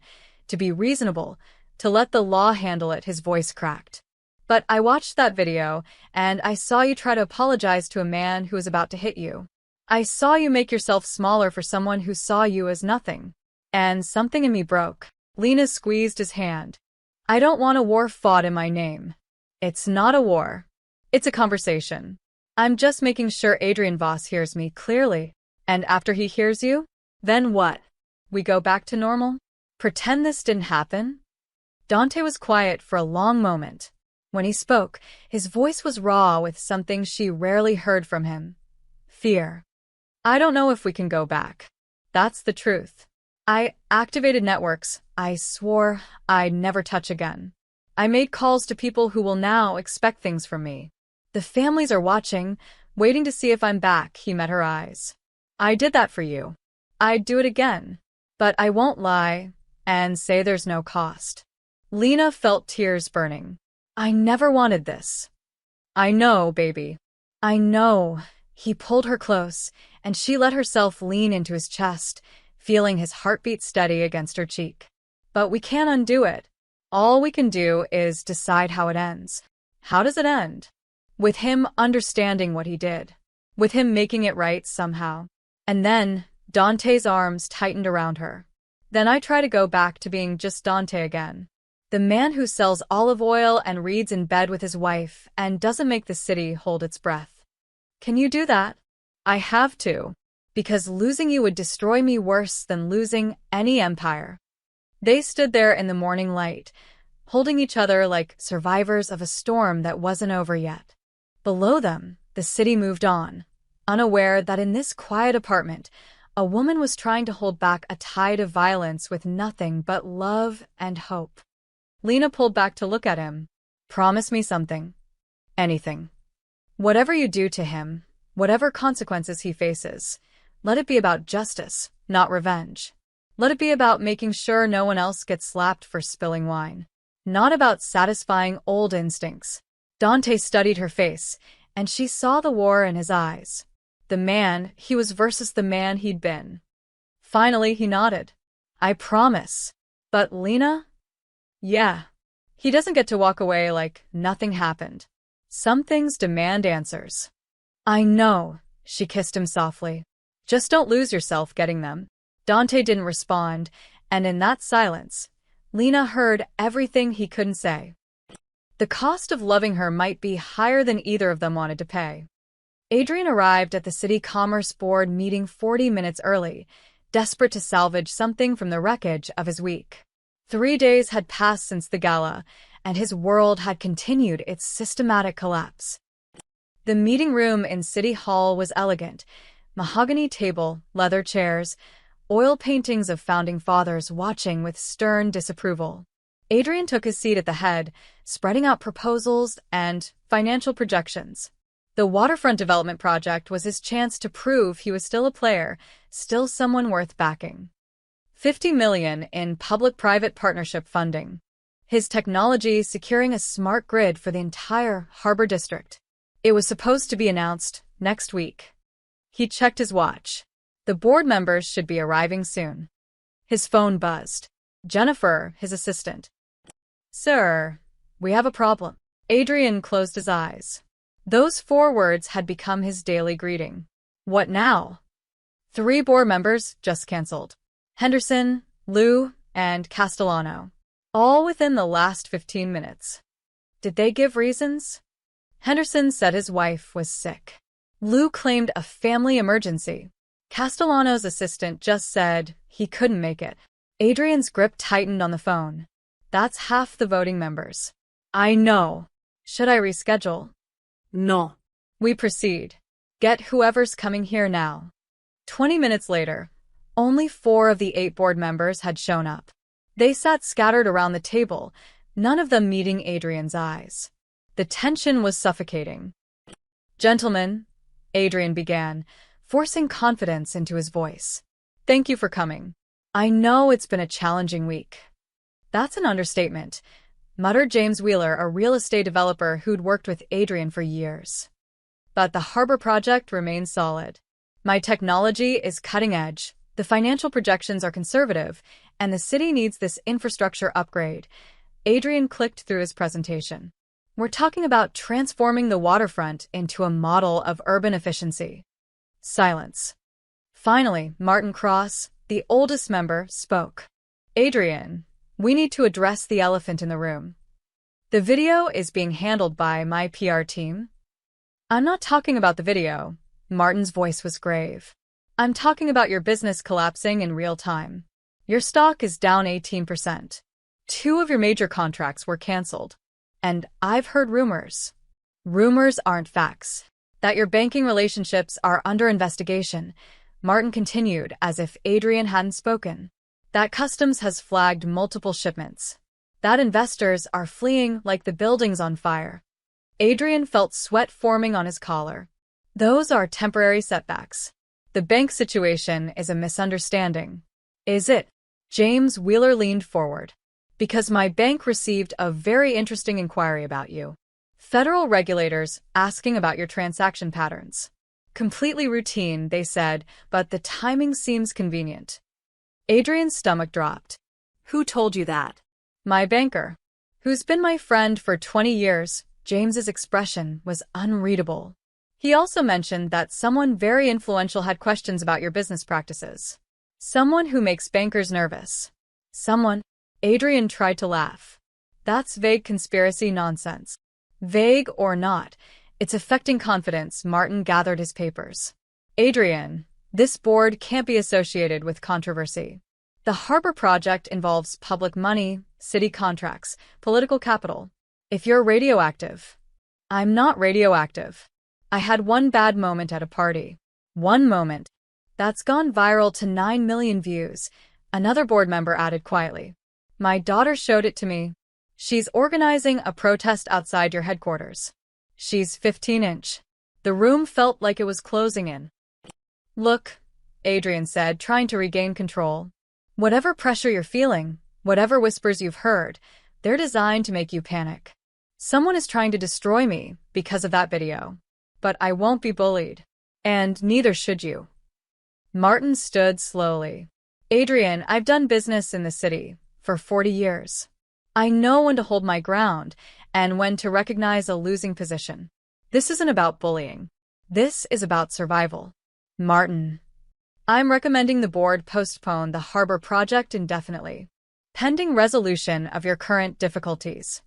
to be reasonable, to let the law handle it." His voice cracked. "But I watched that video, and I saw you try to apologize to a man who was about to hit you. I saw you make yourself smaller for someone who saw you as nothing. And something in me broke." Lena squeezed his hand. "I don't want a war fought in my name. It's not a war. It's a conversation. I'm just making sure Adrian Voss hears me clearly. And after he hears you, then what? We go back to normal?" Pretend this didn't happen? Dante was quiet for a long moment. When he spoke, his voice was raw with something she rarely heard from him. Fear. I don't know if we can go back. That's the truth. I activated networks. I swore I'd never touch again. I made calls to people who will now expect things from me. The families are watching, waiting to see if I'm back. He met her eyes. I did that for you. I'd do it again. But I won't lie and say there's no cost. Lena felt tears burning. I never wanted this. I know, baby. I know. He pulled her close, and she let herself lean into his chest, feeling his heartbeat steady against her cheek. But we can't undo it. All we can do is decide how it ends. How does it end? With him understanding what he did. With him making it right somehow. And then, Dante's arms tightened around her. Then I try to go back to being just Dante again. The man who sells olive oil and reads in bed with his wife and doesn't make the city hold its breath. Can you do that? I have to. Because losing you would destroy me worse than losing any empire. They stood there in the morning light, holding each other like survivors of a storm that wasn't over yet. Below them, the city moved on, unaware that in this quiet apartment, a woman was trying to hold back a tide of violence with nothing but love and hope. Lena pulled back to look at him. Promise me something. Anything. Whatever you do to him, whatever consequences he faces, let it be about justice, not revenge. Let it be about making sure no one else gets slapped for spilling wine. Not about satisfying old instincts. Dante studied her face, and she saw the war in his eyes. The man he was versus the man he'd been. Finally, he nodded. I promise. But Lena? Yeah. He doesn't get to walk away like nothing happened. Some things demand answers. I know, she kissed him softly. Just don't lose yourself getting them. Dante didn't respond, and in that silence, Lena heard everything he couldn't say. The cost of loving her might be higher than either of them wanted to pay. Adrian arrived at the City Commerce Board meeting 40 minutes early, desperate to salvage something from the wreckage of his week. 3 days had passed since the gala, and his world had continued its systematic collapse. The meeting room in City Hall was elegant. Mahogany table, leather chairs, oil paintings of founding fathers watching with stern disapproval. Adrian took his seat at the head, spreading out proposals and financial projections. The waterfront development project was his chance to prove he was still a player, still someone worth backing. $50 million in public-private partnership funding. His technology securing a smart grid for the entire harbor district. It was supposed to be announced next week. He checked his watch. The board members should be arriving soon. His phone buzzed. Jennifer, his assistant. Sir, we have a problem. Adrian closed his eyes. Those 4 words had become his daily greeting. What now? 3 board members just canceled. Henderson, Liu, and Castellano. All within the last 15 minutes. Did they give reasons? Henderson said his wife was sick. Liu claimed a family emergency. Castellano's assistant just said he couldn't make it. Adrian's grip tightened on the phone. That's half the voting members. I know. Should I reschedule? No. We proceed. Get whoever's coming here now. 20 minutes later, only 4 of the 8 board members had shown up. They sat scattered around the table, none of them meeting Adrian's eyes. The tension was suffocating. Gentlemen, Adrian began, forcing confidence into his voice. Thank you for coming. I know it's been a challenging week. That's an understatement, muttered James Wheeler, a real estate developer who'd worked with Adrian for years. But the harbor project remains solid. My technology is cutting edge, the financial projections are conservative, and the city needs this infrastructure upgrade. Adrian clicked through his presentation. We're talking about transforming the waterfront into a model of urban efficiency. Silence. Finally, Martin Cross, the oldest member, spoke. Adrian, we need to address the elephant in the room. The video is being handled by my PR team. I'm not talking about the video. Martin's voice was grave. I'm talking about your business collapsing in real time. Your stock is down 18%. Two of your major contracts were canceled. And I've heard rumors. Rumors aren't facts. That your banking relationships are under investigation, Martin continued as if Adrian hadn't spoken. That customs has flagged multiple shipments. That investors are fleeing like the building's on fire. Adrian felt sweat forming on his collar. Those are temporary setbacks. The bank situation is a misunderstanding. Is it? James Wheeler leaned forward. Because my bank received a very interesting inquiry about you. Federal regulators asking about your transaction patterns. Completely routine, they said, but the timing seems convenient. Adrian's stomach dropped. Who told you that? My banker, who's been my friend for 20 years, James's expression was unreadable. He also mentioned that someone very influential had questions about your business practices. Someone who makes bankers nervous. Someone. Adrian tried to laugh. That's vague conspiracy nonsense. Vague or not, it's affecting confidence. Martin gathered his papers. Adrian, this board can't be associated with controversy. The harbor project involves public money, city contracts, political capital. If you're radioactive. I'm not radioactive. I had one bad moment at a party. One moment. That's gone viral to 9 million views, another board member added quietly. My daughter showed it to me. She's organizing a protest outside your headquarters. She's 15-inch. The room felt like it was closing in. Look, Adrian said, trying to regain control. Whatever pressure you're feeling, whatever whispers you've heard, they're designed to make you panic. Someone is trying to destroy me because of that video. But I won't be bullied. And neither should you. Martin stood slowly. Adrian, I've done business in the city for 40 years. I know when to hold my ground and when to recognize a losing position. This isn't about bullying. This is about survival. Martin, I'm recommending the board postpone the harbor project indefinitely, pending resolution of your current difficulties.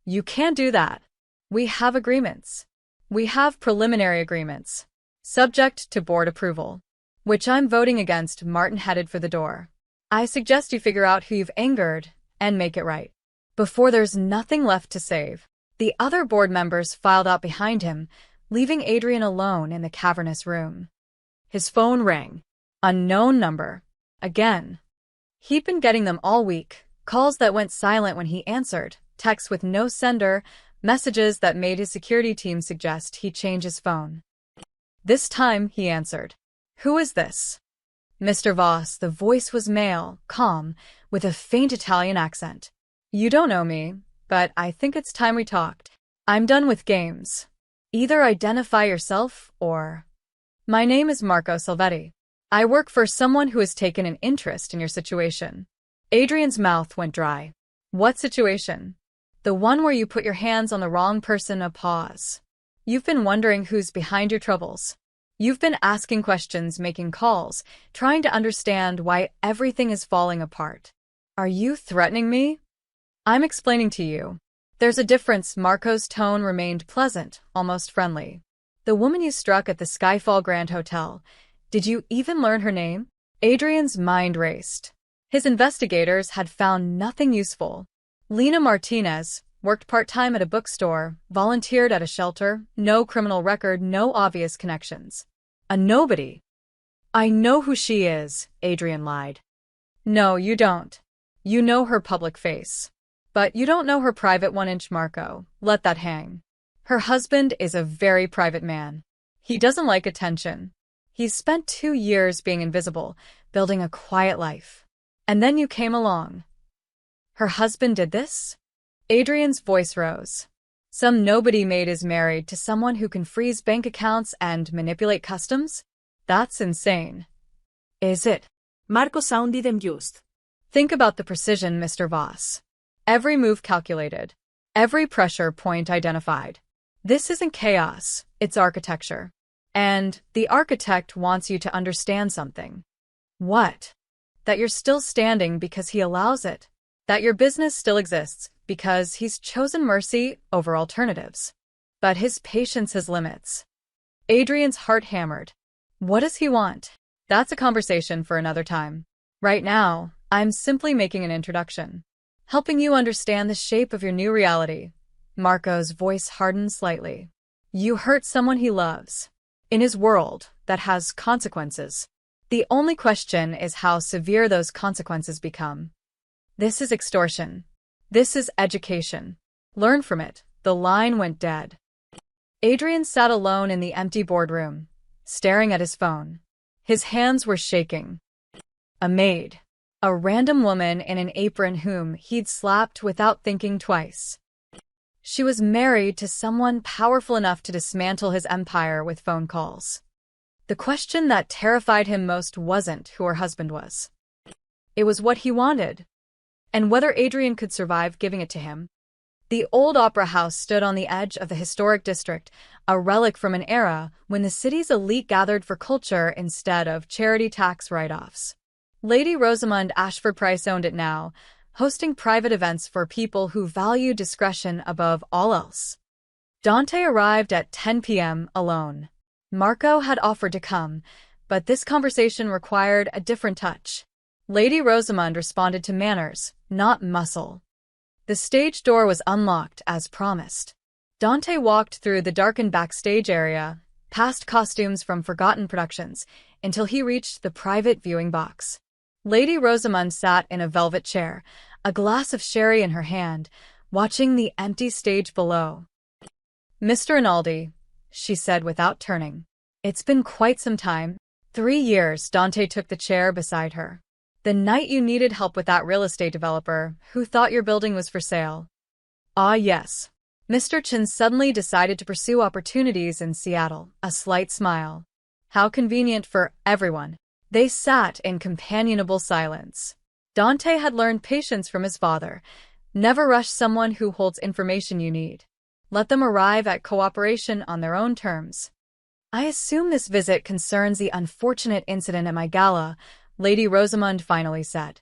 You can't do that. We have agreements. We have preliminary agreements, subject to board approval, which I'm voting against. Martin headed for the door. I suggest you figure out who you've angered and make it right. Before there's nothing left to save. The other board members filed out behind him, leaving Adrian alone in the cavernous room. His phone rang. Unknown number. Again. He'd been getting them all week, calls that went silent when he answered, texts with no sender, messages that made his security team suggest he change his phone. This time, he answered. Who is this? Mr. Voss. The voice was male, calm, with a faint Italian accent. You don't know me, but I think it's time we talked. I'm done with games. Either identify yourself or... My name is Marco Salvetti. I work for someone who has taken an interest in your situation. Adrian's mouth went dry. What situation? The one where you put your hands on the wrong person. A pause. You've been wondering who's behind your troubles. You've been asking questions, making calls, trying to understand why everything is falling apart. Are you threatening me? I'm explaining to you. There's a difference. Marco's tone remained pleasant, almost friendly. The woman you struck at the Skyfall Grand Hotel. Did you even learn her name? Adrian's mind raced. His investigators had found nothing useful. Lena Martinez worked part-time at a bookstore, volunteered at a shelter, no criminal record, no obvious connections. A nobody. I know who she is, Adrian lied. No, you don't. You know her public face. But you don't know her private one. Marco, let that hang. Her husband is a very private man. He doesn't like attention. He's spent 2 years being invisible, building a quiet life. And then you came along. Her husband did this? Adrian's voice rose. Some nobody Maid is married to someone who can freeze bank accounts and manipulate customs? That's insane. Is it? Marco sounded amused. Think about the precision, Mr. Voss. Every move calculated. Every pressure point identified. This isn't chaos, it's architecture. And the architect wants you to understand something. What? That you're still standing because he allows it. That your business still exists because he's chosen mercy over alternatives. But his patience has limits. Adrian's heart hammered. What does he want? That's a conversation for another time. Right now, I'm simply making an introduction, helping you understand the shape of your new reality. Marco's voice hardened slightly. You hurt someone he loves. In his world, that has consequences. The only question is how severe those consequences become. This is extortion. This is education. Learn from it. The line went dead. Adrian sat alone in the empty boardroom, staring at his phone. His hands were shaking. A maid. A random woman in an apron whom he'd slapped without thinking twice. She was married to someone powerful enough to dismantle his empire with phone calls. The question that terrified him most wasn't who her husband was. It was what he wanted, and whether Adrian could survive giving it to him. The old opera house stood on the edge of the historic district, a relic from an era when the city's elite gathered for culture instead of charity tax write-offs. Lady Rosamund Ashford Price owned it now, hosting private events for people who value discretion above all else. Dante arrived at 10 p.m. alone. Marco had offered to come, but this conversation required a different touch. Lady Rosamund responded to manners, not muscle. The stage door was unlocked as promised. Dante walked through the darkened backstage area, past costumes from forgotten productions, until he reached the private viewing box. Lady Rosamund sat in a velvet chair, a glass of sherry in her hand, watching the empty stage below. Mr. Rinaldi, she said without turning. It's been quite some time. 3 years. Dante took the chair beside her. The night you needed help with that real estate developer who thought your building was for sale. Ah, yes. Mr. Chen suddenly decided to pursue opportunities in Seattle, a slight smile. How convenient for everyone. They sat in companionable silence. Dante had learned patience from his father. Never rush someone who holds information you need. Let them arrive at cooperation on their own terms. I assume this visit concerns the unfortunate incident at my gala, Lady Rosamund finally said.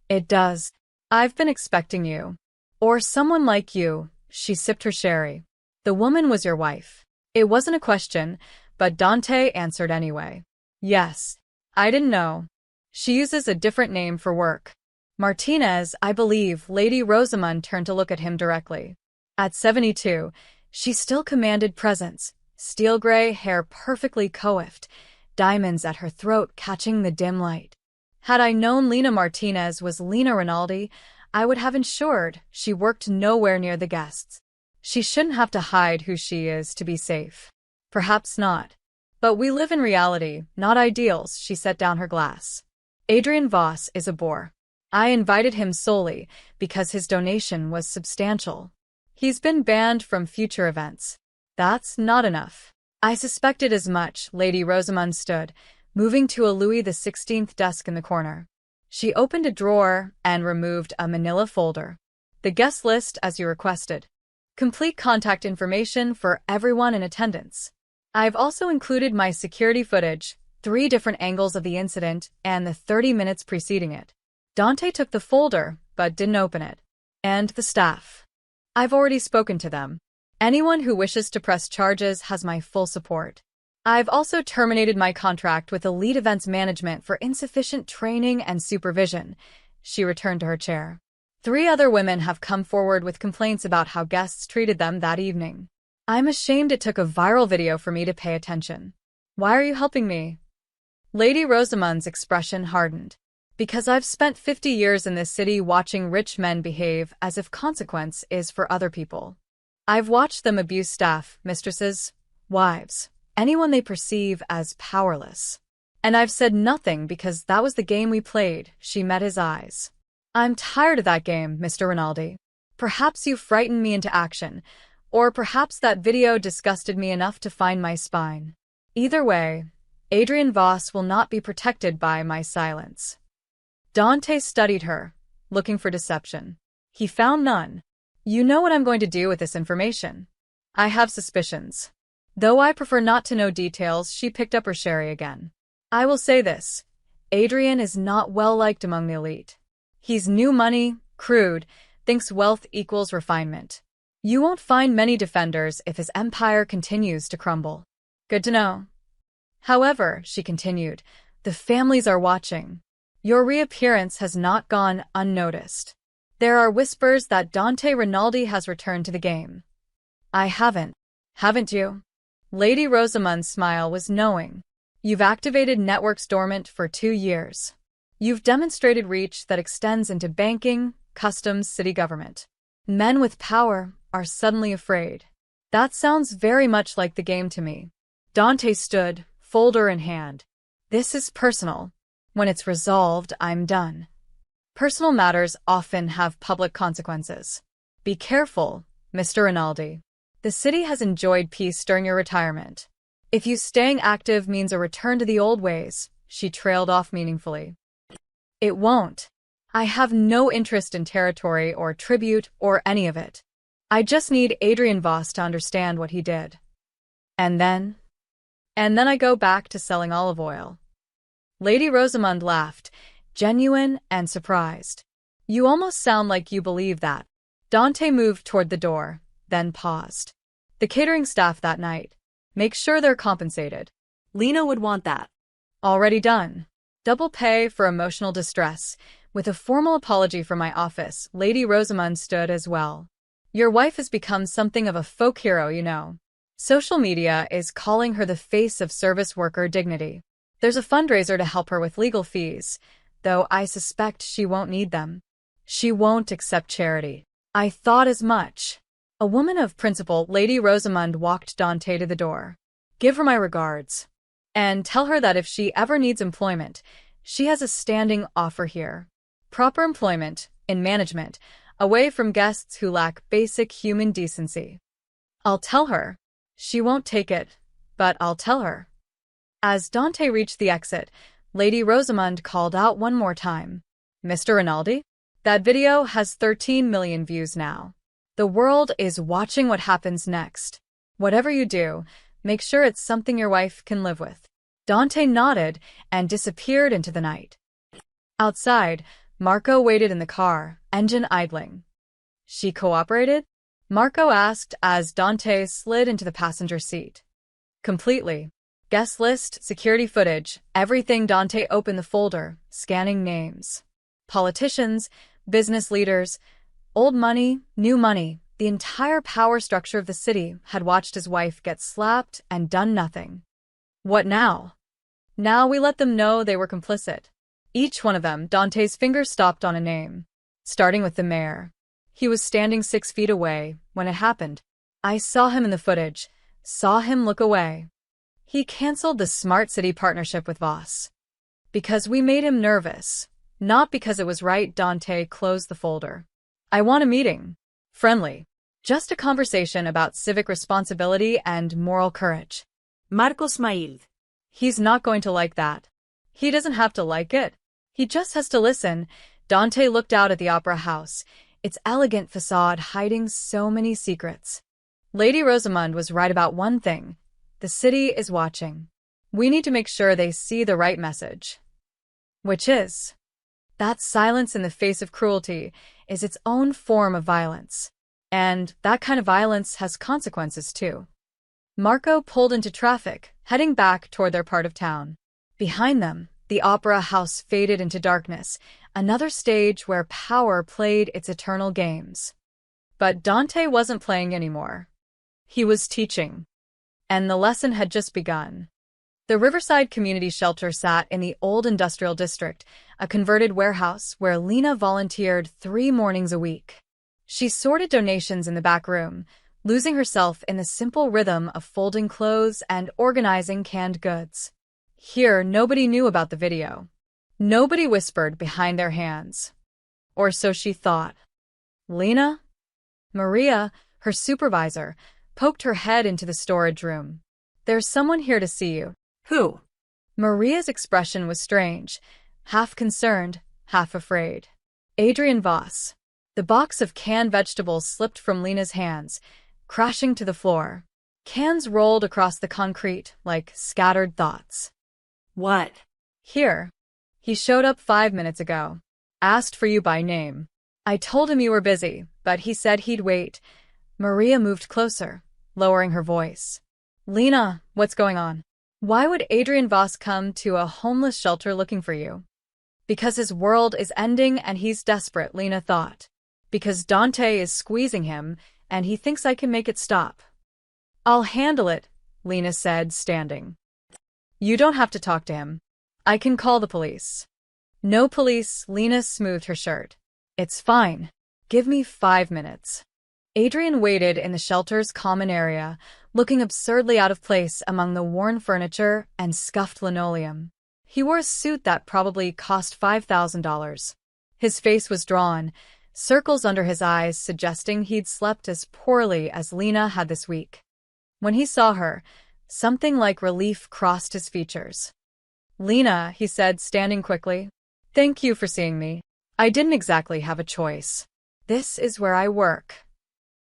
It does. I've been expecting you. Or someone like you. She sipped her sherry. The woman was your wife. It wasn't a question, but Dante answered anyway. Yes. I didn't know. She uses a different name for work. Martinez, I believe. Lady Rosamund turned to look at him directly. At 72, she still commanded presence. Steel gray hair perfectly coiffed, diamonds at her throat catching the dim light. Had I known Lena Martinez was Lena Rinaldi, I would have ensured she worked nowhere near the guests. She shouldn't have to hide who she is to be safe. Perhaps not. But we live in reality, not ideals. She set down her glass. Adrian Voss is a bore. I invited him solely because his donation was substantial. He's been banned from future events. That's not enough. I suspected as much. Lady Rosamund stood, moving to a Louis XVI desk in the corner. She opened a drawer and removed a manila folder. The guest list as you requested. Complete contact information for everyone in attendance. I've also included my security footage, 3 different angles of the incident, and the 30 minutes preceding it. Dante took the folder, but didn't open it. And the staff. I've already spoken to them. Anyone who wishes to press charges has my full support. I've also terminated my contract with Elite Events Management for insufficient training and supervision. She returned to her chair. 3 other women have come forward with complaints about how guests treated them that evening. I'm ashamed it took a viral video for me to pay attention. Why are you helping me? Lady Rosamund's expression hardened. Because I've spent 50 years in this city watching rich men behave as if consequence is for other people. I've watched them abuse staff, mistresses, wives, anyone they perceive as powerless. And I've said nothing because that was the game we played. She met his eyes. I'm tired of that game, Mr. Rinaldi. Perhaps you frightened me into action, or perhaps that video disgusted me enough to find my spine. Either way, Adrian Voss will not be protected by my silence. Dante studied her, looking for deception. He found none. You know what I'm going to do with this information. I have suspicions. Though I prefer not to know details, she picked up her sherry again. I will say this. Adrian is not well liked among the elite. He's new money, crude, thinks wealth equals refinement. You won't find many defenders if his empire continues to crumble. Good to know. However, she continued, the families are watching. Your reappearance has not gone unnoticed. There are whispers that Dante Rinaldi has returned to the game. I haven't. Haven't you? Lady Rosamund's smile was knowing. You've activated networks dormant for 2 years. You've demonstrated reach that extends into banking, customs, city government. Men with power are suddenly afraid. That sounds very much like the game to me. Dante stood, folder in hand. This is personal. When it's resolved, I'm done. Personal matters often have public consequences. Be careful, Mr. Rinaldi. The city has enjoyed peace during your retirement. If you staying active means a return to the old ways, she trailed off meaningfully. It won't. I have no interest in territory or tribute or any of it. I just need Adrian Voss to understand what he did. And then I go back to selling olive oil. Lady Rosamund laughed, genuine and surprised. You almost sound like you believe that. Dante moved toward the door, then paused. The catering staff that night. Make sure they're compensated. Lena would want that. Already done. Double pay for emotional distress. With a formal apology from my office, Lady Rosamund stood as well. Your wife has become something of a folk hero, you know. Social media is calling her the face of service worker dignity. There's a fundraiser to help her with legal fees, though I suspect she won't need them. She won't accept charity. I thought as much. A woman of principle, Lady Rosamund walked Dante to the door. Give her my regards. And tell her that if she ever needs employment, she has a standing offer here. Proper employment, in management, away from guests who lack basic human decency. I'll tell her. She won't take it, but I'll tell her. As Dante reached the exit, Lady Rosamund called out one more time. Mr. Rinaldi? That video has 13 million views now. The world is watching what happens next. Whatever you do, make sure it's something your wife can live with. Dante nodded and disappeared into the night. Outside, Marco waited in the car, engine idling. She cooperated? Marco asked as Dante slid into the passenger seat. Completely. Guest list, security footage, everything. Dante opened the folder, scanning names. Politicians, business leaders, old money, new money, the entire power structure of the city had watched his wife get slapped and done nothing. What now? Now we let them know they were complicit. Each one of them. Dante's finger stopped on a name. Starting with the mayor. He was standing 6 feet away when it happened. I saw him in the footage, saw him look away. He canceled the Smart City partnership with Voss. Because we made him nervous, not because it was right. Dante closed the folder. I want a meeting. Friendly. Just a conversation about civic responsibility and moral courage. Marcos Maid. He's not going to like that. He doesn't have to like it. He just has to listen. Dante looked out at the opera house, its elegant facade hiding so many secrets. Lady Rosamund was right about one thing. The city is watching. We need to make sure they see the right message. Which is that silence in the face of cruelty is its own form of violence. And that kind of violence has consequences too. Marco pulled into traffic, heading back toward their part of town. Behind them, the opera house faded into darkness, another stage where power played its eternal games. But Dante wasn't playing anymore. He was teaching. And the lesson had just begun. The Riverside Community Shelter sat in the old industrial district, a converted warehouse where Lena volunteered 3 mornings a week. She sorted donations in the back room, losing herself in the simple rhythm of folding clothes and organizing canned goods. Here, nobody knew about the video. Nobody whispered behind their hands. Or so she thought. Lena? Maria, her supervisor, poked her head into the storage room. There's someone here to see you. Who? Maria's expression was strange, half concerned, half afraid. Adrian Voss. The box of canned vegetables slipped from Lena's hands, crashing to the floor. Cans rolled across the concrete like scattered thoughts. What? Here. He showed up 5 minutes ago. Asked for you by name. I told him you were busy, but he said he'd wait. Maria moved closer, lowering her voice. Lena, what's going on? Why would Adrian Voss come to a homeless shelter looking for you? Because his world is ending and he's desperate, Lena thought. Because Dante is squeezing him and he thinks I can make it stop. I'll handle it, Lena said, standing. You don't have to talk to him. I can call the police. No police, Lena smoothed her shirt. It's fine. Give me 5 minutes. Adrian waited in the shelter's common area, looking absurdly out of place among the worn furniture and scuffed linoleum. He wore a suit that probably cost $5,000. His face was drawn, circles under his eyes suggesting he'd slept as poorly as Lena had this week. When he saw her, something like relief crossed his features. Lena, he said, standing quickly. Thank you for seeing me. I didn't exactly have a choice. This is where I work.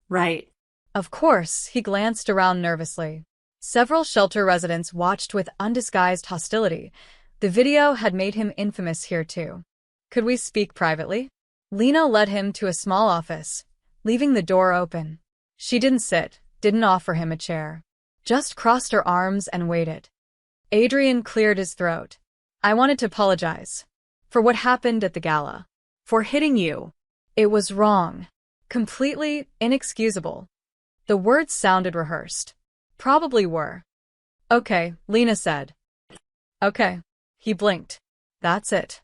Right. Of course, he glanced around nervously. Several shelter residents watched with undisguised hostility. The video had made him infamous here too. Could we speak privately? Lena led him to a small office, leaving the door open. She didn't sit, didn't offer him a chair. Just crossed her arms and waited. Adrian cleared his throat. I wanted to apologize. For what happened at the gala. For hitting you. It was wrong. Completely inexcusable. The words sounded rehearsed. Probably were. Okay, Lena said. Okay. He blinked. That's it.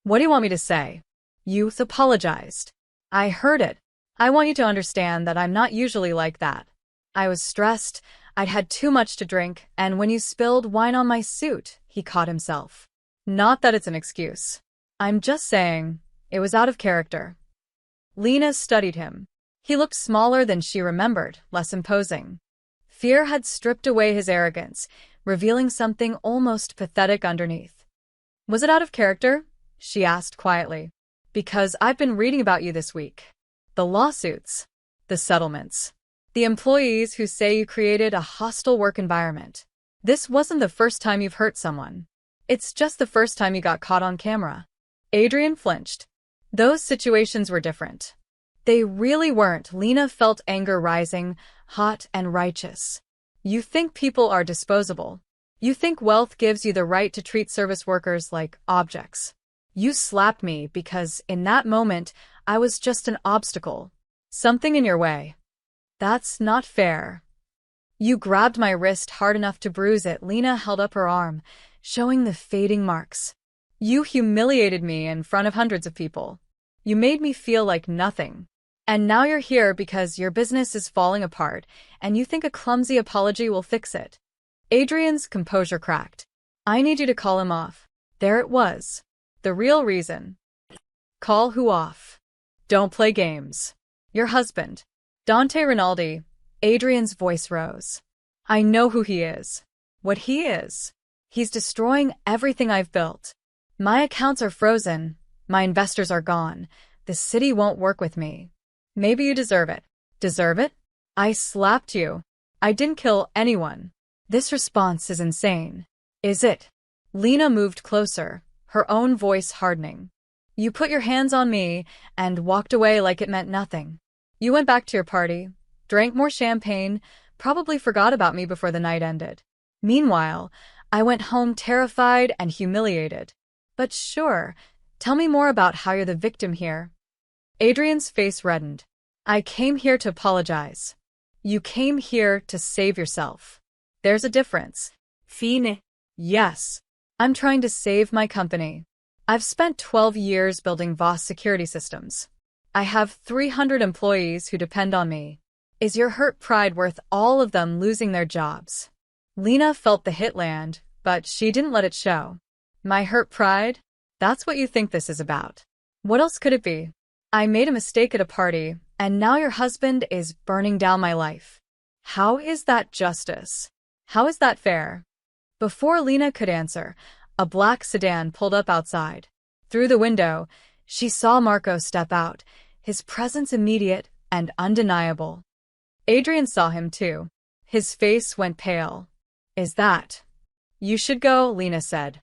What do you want me to say? Youth apologized. I heard it. I want you to understand that I'm not usually like that. I was stressed, I'd had too much to drink, and when you spilled wine on my suit, he caught himself. Not that it's an excuse. I'm just saying, it was out of character. Lena studied him. He looked smaller than she remembered, less imposing. Fear had stripped away his arrogance, revealing something almost pathetic underneath. Was it out of character? She asked quietly. Because I've been reading about you this week. The lawsuits. The settlements. The employees who say you created a hostile work environment. This wasn't the first time you've hurt someone. It's just the first time you got caught on camera. Adrian flinched. Those situations were different. They really weren't. Lena felt anger rising, hot and righteous. You think people are disposable. You think wealth gives you the right to treat service workers like objects. You slapped me because, in that moment, I was just an obstacle. Something in your way. That's not fair. You grabbed my wrist hard enough to bruise it. Lena held up her arm, showing the fading marks. You humiliated me in front of hundreds of people. You made me feel like nothing. And now you're here because your business is falling apart, and you think a clumsy apology will fix it. Adrian's composure cracked. I need you to call him off. There it was. The real reason. Call who off? Don't play games. Your husband. Dante Rinaldi. Adrian's voice rose. I know who he is. What he is. He's destroying everything I've built. My accounts are frozen. My investors are gone. The city won't work with me. Maybe you deserve it. Deserve it? I slapped you. I didn't kill anyone. This response is insane. Is it? Lena moved closer, her own voice hardening. You put your hands on me and walked away like it meant nothing. You went back to your party, drank more champagne, probably forgot about me before the night ended. Meanwhile, I went home terrified and humiliated. But sure, tell me more about how you're the victim here. Adrian's face reddened. I came here to apologize. You came here to save yourself. There's a difference. Fine. Yes. I'm trying to save my company. I've spent 12 years building vast security systems. I have 300 employees who depend on me. Is your hurt pride worth all of them losing their jobs? Lena felt the hit land, but she didn't let it show. My hurt pride? That's what you think this is about. What else could it be? I made a mistake at a party, and now your husband is burning down my life. How is that justice? How is that fair? Before Lena could answer, a black sedan pulled up outside. Through the window, she saw Marco step out, his presence immediate and undeniable. Adrian saw him too. His face went pale. Is that? You should go, Lena said.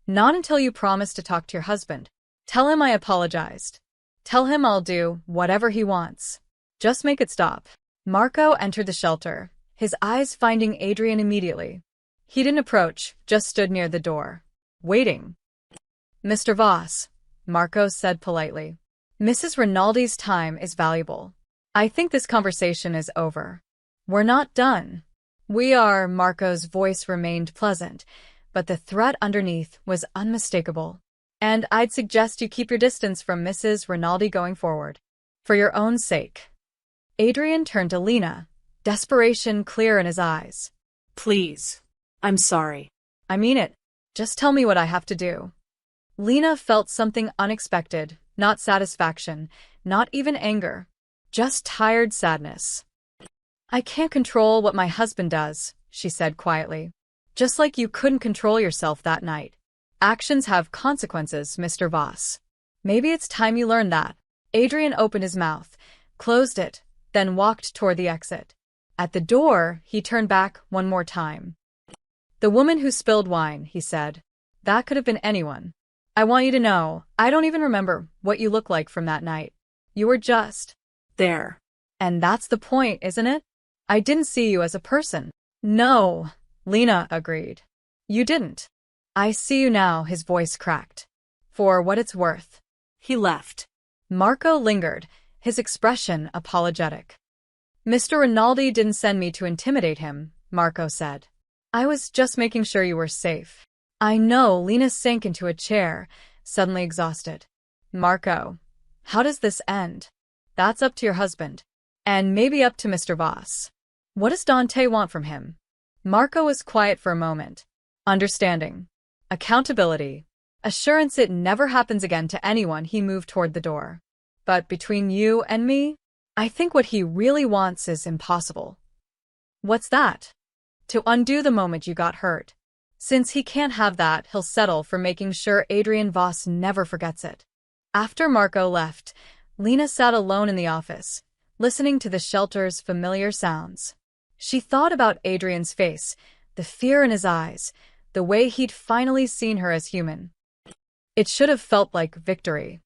Not until you promise to talk to your husband. Tell him I apologized. Tell him I'll do whatever he wants. Just make it stop. Marco entered the shelter, his eyes finding Adrian immediately. He didn't approach, just stood near the door. Waiting. Mr. Voss, Marco said politely. Mrs. Rinaldi's time is valuable. I think this conversation is over. We're not done. We are, Marco's voice remained pleasant, but the threat underneath was unmistakable. And I'd suggest you keep your distance from Mrs. Rinaldi going forward. For your own sake. Adrian turned to Lena, desperation clear in his eyes. Please. I'm sorry. I mean it. Just tell me what I have to do. Lena felt something unexpected, not satisfaction, not even anger, just tired sadness. I can't control what my husband does, she said quietly. Just like you couldn't control yourself that night. Actions have consequences, Mr. Voss. Maybe it's time you learned that. Adrian opened his mouth, closed it, then walked toward the exit. At the door, he turned back one more time. The woman who spilled wine, he said. That could have been anyone. I want you to know, I don't even remember what you look like from that night. You were just there. And that's the point, isn't it? I didn't see you as a person. No, Lena agreed. You didn't. I see you now, his voice cracked. For what it's worth. He left. Marco lingered, his expression apologetic. Mr. Rinaldi didn't send me to intimidate him, Marco said. I was just making sure you were safe. I know, Lena sank into a chair, suddenly exhausted. Marco, how does this end? That's up to your husband. And maybe up to Mr. Voss. What does Dante want from him? Marco was quiet for a moment. Understanding. Accountability. Assurance it never happens again to anyone. He moved toward the door. But between you and me, I think what he really wants is impossible. What's that? To undo the moment you got hurt. Since he can't have that, he'll settle for making sure Adrian Voss never forgets it. After Marco left, Lena sat alone in the office, listening to the shelter's familiar sounds. She thought about Adrian's face, the fear in his eyes, the way he'd finally seen her as human. It should have felt like victory.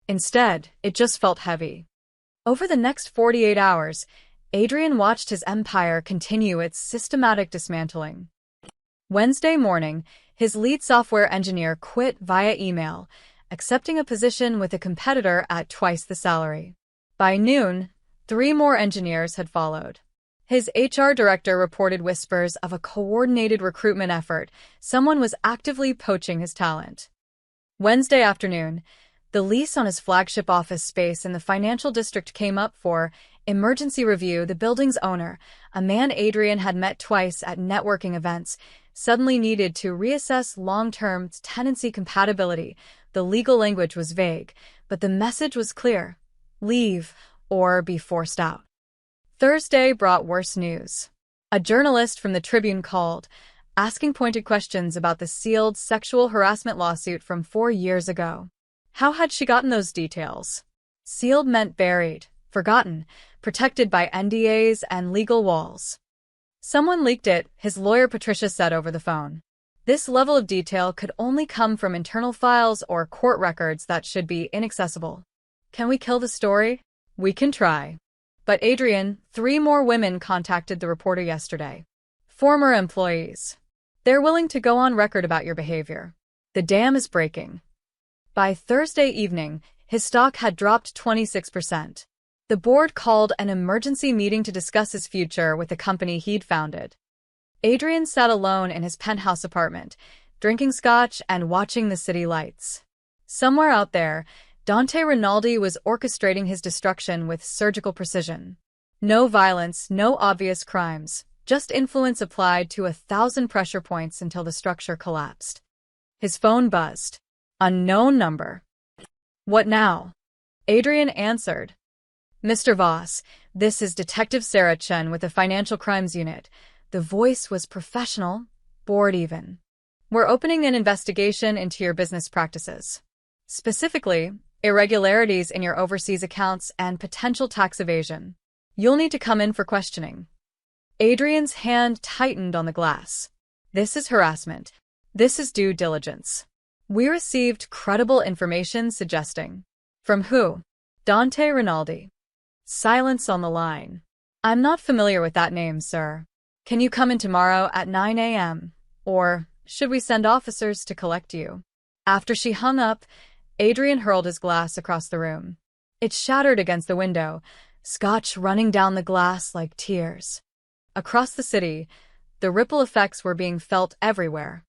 Instead, it just felt heavy. Over the next 48 hours, Adrian watched his empire continue its systematic dismantling. Wednesday morning, his lead software engineer quit via email, accepting a position with a competitor at twice the salary. By noon, 3 more engineers had followed. His HR director reported whispers of a coordinated recruitment effort. Someone was actively poaching his talent. Wednesday afternoon, the lease on his flagship office space in the financial district came up for emergency review. The building's owner, a man Adrian had met twice at networking events, suddenly needed to reassess long-term tenancy compatibility. The legal language was vague, but the message was clear: leave or be forced out. Thursday brought worse news. A journalist from the Tribune called, asking pointed questions about the sealed sexual harassment lawsuit from 4 years ago. How had she gotten those details? Sealed meant buried, forgotten, protected by NDAs and legal walls. Someone leaked it, his lawyer Patricia said over the phone. This level of detail could only come from internal files or court records that should be inaccessible. Can we kill the story? We can try. But Adrian, 3 more women contacted the reporter yesterday. Former employees. They're willing to go on record about your behavior. The dam is breaking. By Thursday evening, his stock had dropped 26%. The board called an emergency meeting to discuss his future with the company he'd founded. Adrian sat alone in his penthouse apartment, drinking scotch and watching the city lights. Somewhere out there, Dante Rinaldi was orchestrating his destruction with surgical precision. No violence, no obvious crimes, just influence applied to 1,000 pressure points until the structure collapsed. His phone buzzed. Unknown number. What now? Adrian answered. Mr. Voss, this is Detective Sarah Chen with the Financial Crimes Unit. The voice was professional, bored even. We're opening an investigation into your business practices. Specifically, irregularities in your overseas accounts and potential tax evasion. You'll need to come in for questioning. Adrian's hand tightened on the glass. This is harassment. This is due diligence. We received credible information suggesting. From who? Dante Rinaldi. Silence on the line. I'm not familiar with that name, sir. Can you come in tomorrow at 9 a.m.? Or should we send officers to collect you? After she hung up, Adrian hurled his glass across the room. It shattered against the window, scotch running down the glass like tears. Across the city, the ripple effects were being felt everywhere.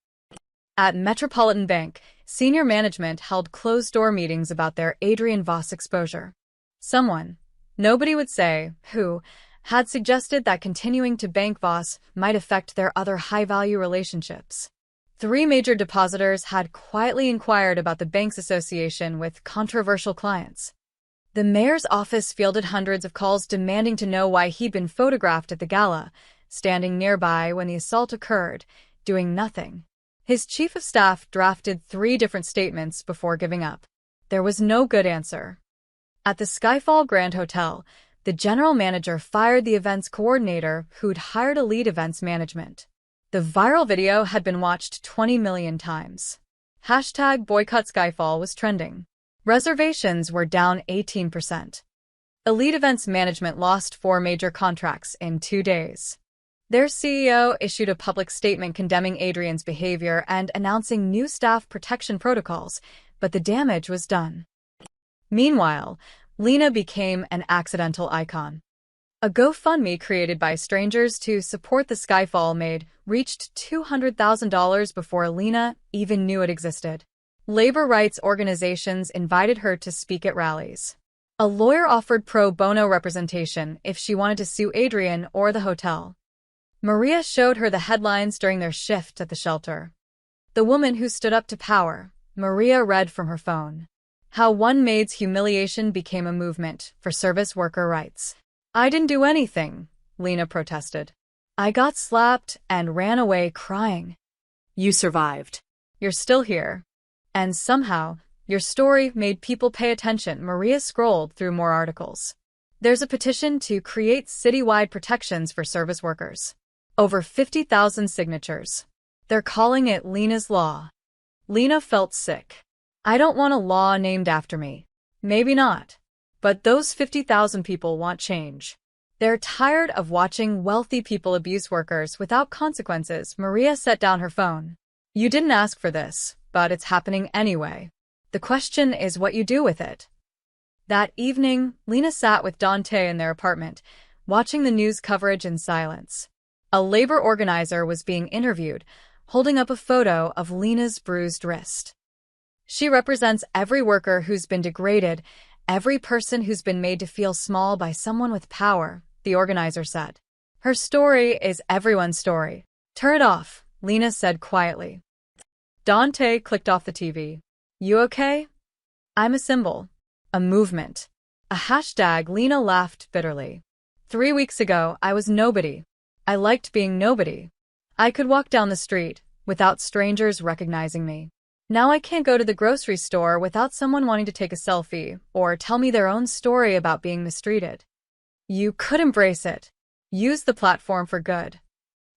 At Metropolitan Bank, senior management held closed-door meetings about their Adrian Voss exposure. Someone, nobody would say who, had suggested that continuing to bank Voss might affect their other high-value relationships. 3 major depositors had quietly inquired about the bank's association with controversial clients. The mayor's office fielded hundreds of calls demanding to know why he'd been photographed at the gala, standing nearby when the assault occurred, doing nothing. His chief of staff drafted 3 different statements before giving up. There was no good answer. At the Skyfall Grand Hotel, the general manager fired the events coordinator who'd hired elite events management. The viral video had been watched 20 million times. Hashtag boycott Skyfall was trending. Reservations were down 18%. Elite events management lost 4 major contracts in 2 days. Their CEO issued a public statement condemning Adrian's behavior and announcing new staff protection protocols, but the damage was done. Meanwhile, Lena became an accidental icon. A GoFundMe created by strangers to support the Skyfall Maid reached $200,000 before Lena even knew it existed. Labor rights organizations invited her to speak at rallies. A lawyer offered pro bono representation if she wanted to sue Adrian or the hotel. Maria showed her the headlines during their shift at the shelter. The woman who stood up to power, Maria read from her phone. How one maid's humiliation became a movement for service worker rights. I didn't do anything, Lena protested. I got slapped and ran away crying. You survived. You're still here. And somehow, your story made people pay attention. Maria scrolled through more articles. There's a petition to create citywide protections for service workers. Over 50,000 signatures. They're calling it Lena's Law. Lena felt sick. I don't want a law named after me. Maybe not. But those 50,000 people want change. They're tired of watching wealthy people abuse workers without consequences. Maria set down her phone. You didn't ask for this, but it's happening anyway. The question is what you do with it. That evening, Lena sat with Dante in their apartment, watching the news coverage in silence. A labor organizer was being interviewed, holding up a photo of Lena's bruised wrist. She represents every worker who's been degraded, every person who's been made to feel small by someone with power, the organizer said. Her story is everyone's story. Turn it off, Lena said quietly. Dante clicked off the TV. You okay? I'm a symbol. A movement. A hashtag. Lena laughed bitterly. 3 weeks ago, I was nobody. I liked being nobody. I could walk down the street without strangers recognizing me. Now I can't go to the grocery store without someone wanting to take a selfie or tell me their own story about being mistreated. You could embrace it. Use the platform for good.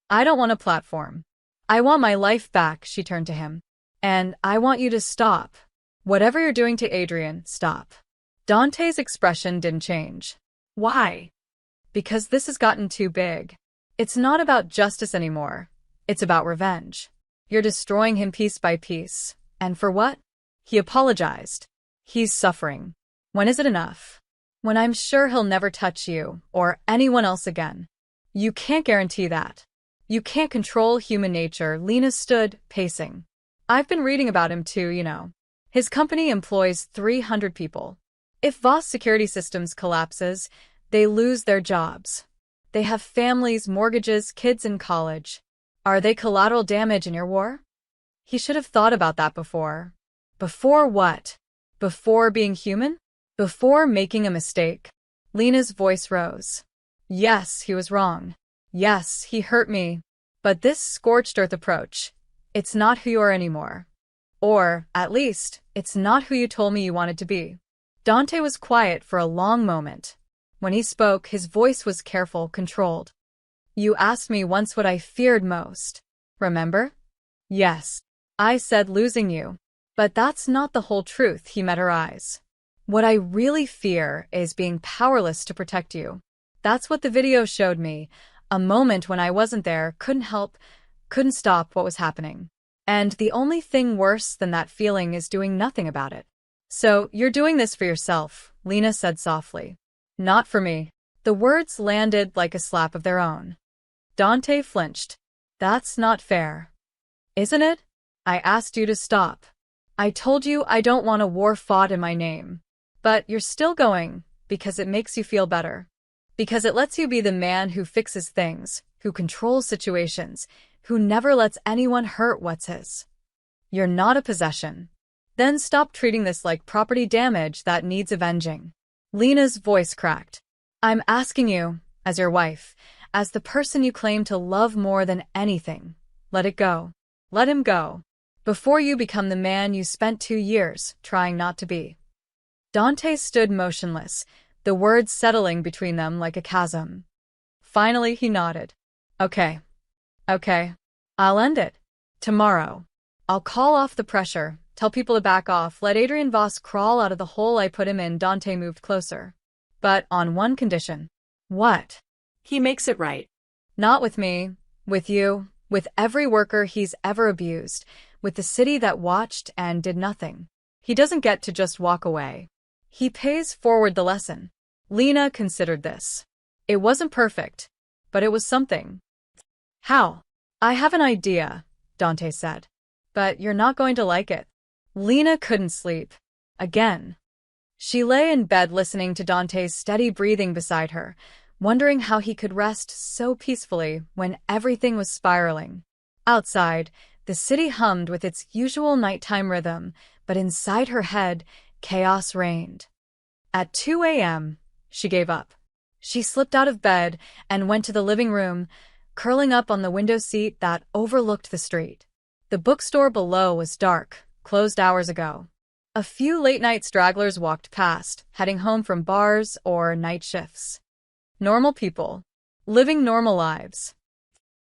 I don't want a platform. I want my life back, she turned to him. And I want you to stop. Whatever you're doing to Adrian, stop. Dante's expression didn't change. Why? Because this has gotten too big. It's not about justice anymore. It's about revenge. You're destroying him piece by piece. And for what? He apologized. He's suffering. When is it enough? When I'm sure he'll never touch you or anyone else again. You can't guarantee that. You can't control human nature. Lena stood, pacing. I've been reading about him too, you know. His company employs 300 people. If Voss Security Systems collapses, they lose their jobs. They have families, mortgages, kids in college. Are they collateral damage in your war? He should have thought about that before. Before what? Before being human? Before making a mistake? Lena's voice rose. Yes, he was wrong. Yes, he hurt me. But this scorched earth approach, it's not who you are anymore. Or, at least, it's not who you told me you wanted to be. Dante was quiet for a long moment. When he spoke, his voice was careful, controlled. You asked me once what I feared most. Remember? Yes. I said losing you. But that's not the whole truth. He met her eyes. What I really fear is being powerless to protect you. That's what the video showed me. A moment when I wasn't there, couldn't help, couldn't stop what was happening. And the only thing worse than that feeling is doing nothing about it. So, you're doing this for yourself, Lena said softly. Not for me. The words landed like a slap of their own. Dante flinched. That's not fair. Isn't it? I asked you to stop. I told you I don't want a war fought in my name. But you're still going, because it makes you feel better. Because it lets you be the man who fixes things, who controls situations, who never lets anyone hurt what's his. You're not a possession. Then stop treating this like property damage that needs avenging. Lena's voice cracked. I'm asking you, as your wife, as the person you claim to love more than anything, let it go. Let him go. Before you become the man you spent 2 years trying not to be. Dante stood motionless, the words settling between them like a chasm. Finally, he nodded. Okay. I'll end it. Tomorrow. I'll call off the pressure, tell people to back off, let Adrian Voss crawl out of the hole I put him in. Dante moved closer. But on one condition. What? He makes it right. Not with me. With you. With every worker he's ever abused. With the city that watched and did nothing. He doesn't get to just walk away. He pays forward the lesson. Lena considered this. It wasn't perfect, but it was something. How? I have an idea, Dante said. But you're not going to like it. Lena couldn't sleep. Again. She lay in bed listening to Dante's steady breathing beside her, wondering how he could rest so peacefully when everything was spiraling. Outside, the city hummed with its usual nighttime rhythm, but inside her head, chaos reigned. At 2 a.m., she gave up. She slipped out of bed and went to the living room, curling up on the window seat that overlooked the street. The bookstore below was dark, closed hours ago. A few late-night stragglers walked past, heading home from bars or night shifts. Normal people, living normal lives.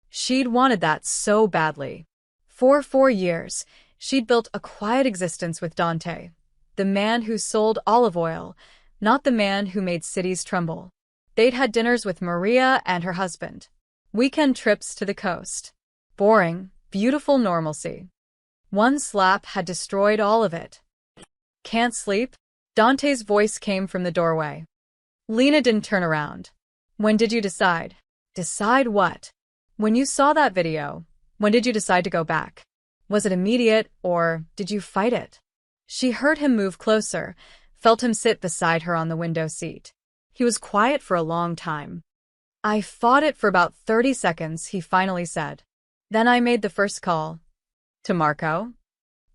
She'd wanted that so badly. For 4 years, she'd built a quiet existence with Dante, the man who sold olive oil, not the man who made cities tremble. They'd had dinners with Maria and her husband. Weekend trips to the coast. Boring, beautiful normalcy. One slap had destroyed all of it. Can't sleep? Dante's voice came from the doorway. Lena didn't turn around. When did you decide? Decide what? When you saw that video, when did you decide to go back? Was it immediate, or did you fight it? She heard him move closer, felt him sit beside her on the window seat. He was quiet for a long time. I fought it for about 30 seconds, he finally said. Then I made the first call. To Marco?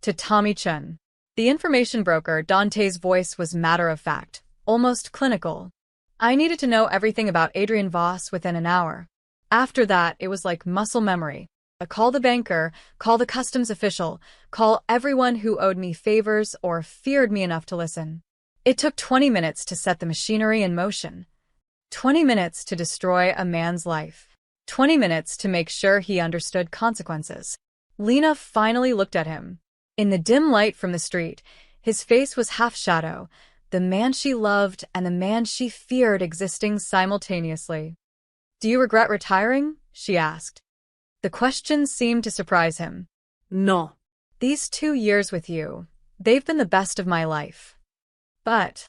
To Tommy Chun. The information broker. Dante's voice was matter-of-fact, almost clinical. I needed to know everything about Adrian Voss within an hour. After that, it was like muscle memory. Call the banker, call the customs official, call everyone who owed me favors or feared me enough to listen. It took 20 minutes to set the machinery in motion. 20 minutes to destroy a man's life. 20 minutes to make sure he understood consequences. Lena finally looked at him. In the dim light from the street, his face was half shadow, the man she loved and the man she feared existing simultaneously. Do you regret retiring? She asked. The question seemed to surprise him. No. These 2 years with you, they've been the best of my life. But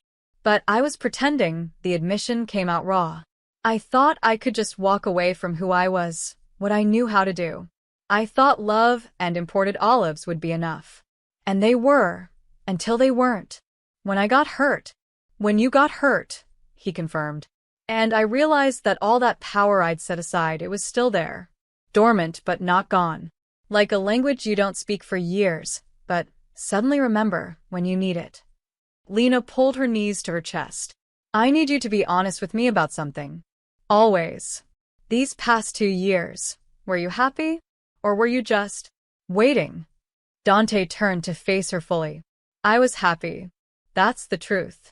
I was pretending. The admission came out raw. I thought I could just walk away from who I was, what I knew how to do. I thought love and imported olives would be enough. And they were, until they weren't. When I got hurt. When you got hurt, he confirmed. And I realized that all that power I'd set aside, it was still there. Dormant but not gone. Like a language you don't speak for years, but suddenly remember when you need it. Lena pulled her knees to her chest. I need you to be honest with me about something. Always. These past 2 years, were you happy? Or were you just waiting? Dante turned to face her fully. I was happy. That's the truth.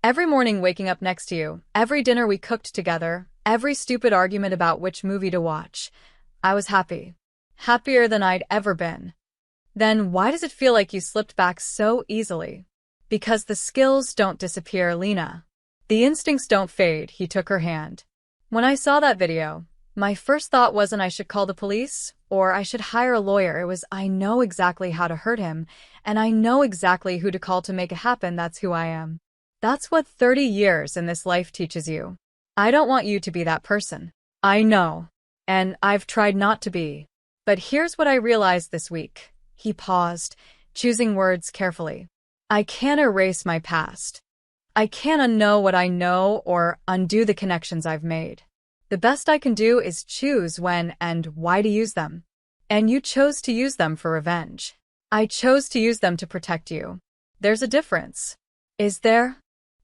Every morning waking up next to you, every dinner we cooked together, every stupid argument about which movie to watch, I was happy. Happier than I'd ever been. Then why does it feel like you slipped back so easily? Because the skills don't disappear, Lena. The instincts don't fade. He took her hand. When I saw that video, my first thought wasn't I should call the police or I should hire a lawyer. It was, I know exactly how to hurt him, and I know exactly who to call to make it happen. That's who I am. That's what 30 years in this life teaches you. I don't want you to be that person. I know. And I've tried not to be. But here's what I realized this week. He paused, choosing words carefully. I can't erase my past. I can't unknow what I know or undo the connections I've made. The best I can do is choose when and why to use them. And you chose to use them for revenge. I chose to use them to protect you. There's a difference. Is there?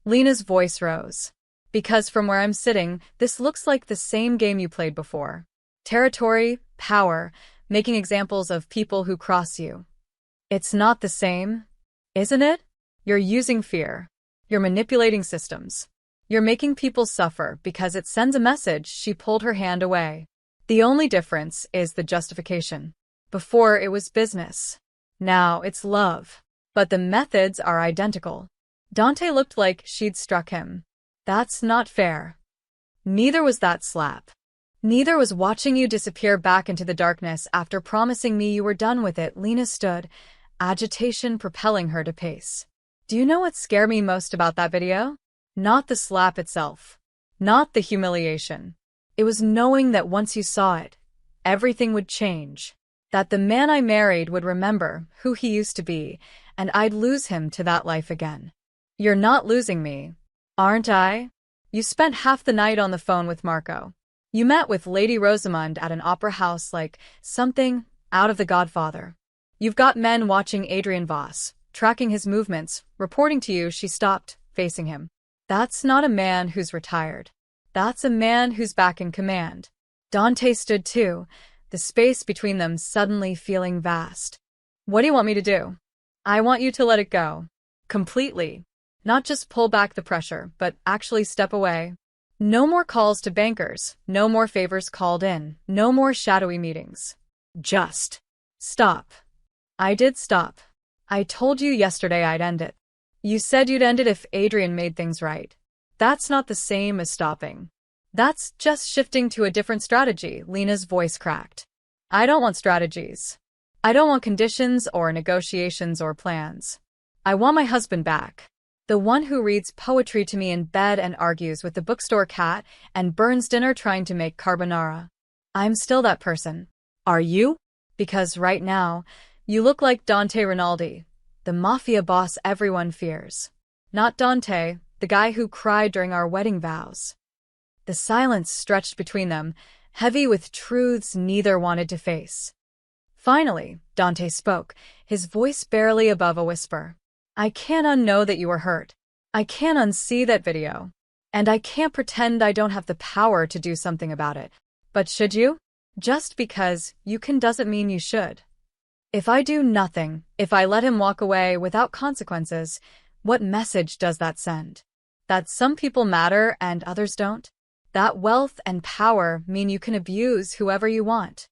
Lena's voice rose. Because from where I'm sitting, this looks like the same game you played before. Territory, power, making examples of people who cross you. It's not the same, isn't it? You're using fear. You're manipulating systems. You're making people suffer because it sends a message. She pulled her hand away. The only difference is the justification. Before it was business. Now it's love. But the methods are identical. Dante looked like she'd struck him. That's not fair. Neither was that slap. Neither was watching you disappear back into the darkness after promising me you were done with it. Lena stood, agitation propelling her to pace. Do you know what scared me most about that video? Not the slap itself. Not the humiliation. It was knowing that once you saw it, everything would change. That the man I married would remember who he used to be, and I'd lose him to that life again. You're not losing me, aren't I? You spent half the night on the phone with Marco. You met with Lady Rosamund at an opera house like something out of The Godfather. You've got men watching Adrian Voss, tracking his movements, reporting to you. She stopped, facing him. That's not a man who's retired. That's a man who's back in command. Dante stood too, the space between them suddenly feeling vast. What do you want me to do? I want you to let it go. Completely. Not just pull back the pressure, but actually step away. No more calls to bankers, no more favors called in, no more shadowy meetings. Just stop. I did stop. I told you yesterday I'd end it. You said you'd end it if Adrian made things right. That's not the same as stopping. That's just shifting to a different strategy. Lena's voice cracked. I don't want strategies. I don't want conditions or negotiations or plans. I want my husband back. The one who reads poetry to me in bed and argues with the bookstore cat and burns dinner trying to make carbonara. I'm still that person. Are you? Because right now, you look like Dante Rinaldi, the mafia boss everyone fears. Not Dante, the guy who cried during our wedding vows. The silence stretched between them, heavy with truths neither wanted to face. Finally, Dante spoke, his voice barely above a whisper. I can't unknow that you were hurt. I can't unsee that video. And I can't pretend I don't have the power to do something about it. But should you? Just because you can doesn't mean you should. If I do nothing, if I let him walk away without consequences, what message does that send? That some people matter and others don't? That wealth and power mean you can abuse whoever you want?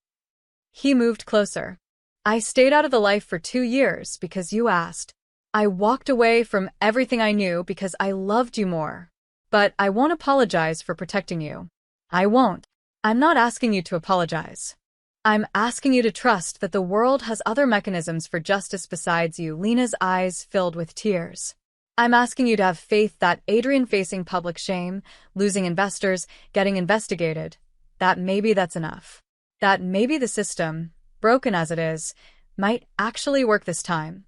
He moved closer. I stayed out of the life for 2 years because you asked. I walked away from everything I knew because I loved you more. But I won't apologize for protecting you. I won't. I'm not asking you to apologize. I'm asking you to trust that the world has other mechanisms for justice besides you. Lena's eyes filled with tears. I'm asking you to have faith that Adrian facing public shame, losing investors, getting investigated, that maybe that's enough. That maybe the system, broken as it is, might actually work this time.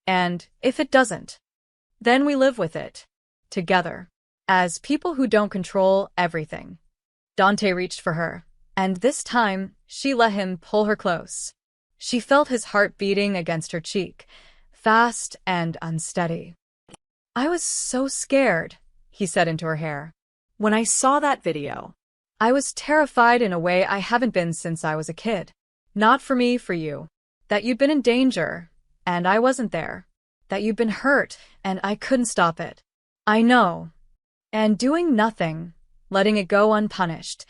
And if it doesn't, then we live with it. Together. As people who don't control everything. Dante reached for her, and this time, she let him pull her close. She felt his heart beating against her cheek, fast and unsteady. I was so scared, he said into her hair. When I saw that video, I was terrified in a way I haven't been since I was a kid. Not for me, for you. That you'd been in danger, and I wasn't there. That you'd been hurt, and I couldn't stop it. I know. And doing nothing, letting it go unpunished,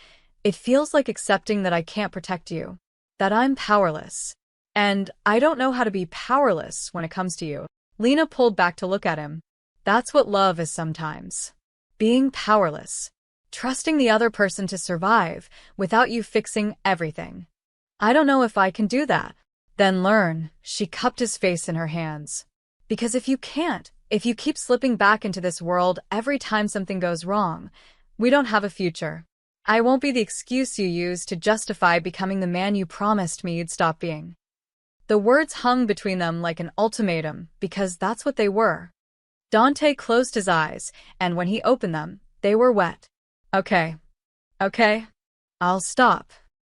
it feels like accepting that I can't protect you. That I'm powerless. And I don't know how to be powerless when it comes to you. Lena pulled back to look at him. That's what love is sometimes. Being powerless. Trusting the other person to survive without you fixing everything. I don't know if I can do that. Then learn. She cupped his face in her hands. Because if you can't, if you keep slipping back into this world every time something goes wrong, we don't have a future. I won't be the excuse you use to justify becoming the man you promised me you'd stop being. The words hung between them like an ultimatum, because that's what they were. Dante closed his eyes, and when he opened them, they were wet. Okay. Okay. I'll stop.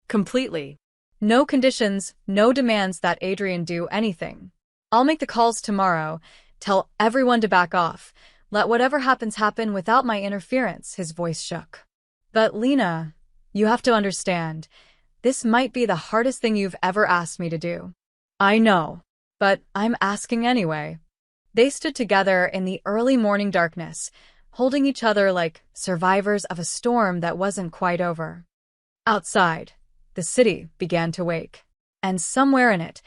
Completely. No conditions, no demands that Adrian do anything. I'll make the calls tomorrow, tell everyone to back off, let whatever happens happen without my interference. His voice shook. But Lena, you have to understand, this might be the hardest thing you've ever asked me to do. I know, but I'm asking anyway. They stood together in the early morning darkness, holding each other like survivors of a storm that wasn't quite over. Outside, the city began to wake, and somewhere in it,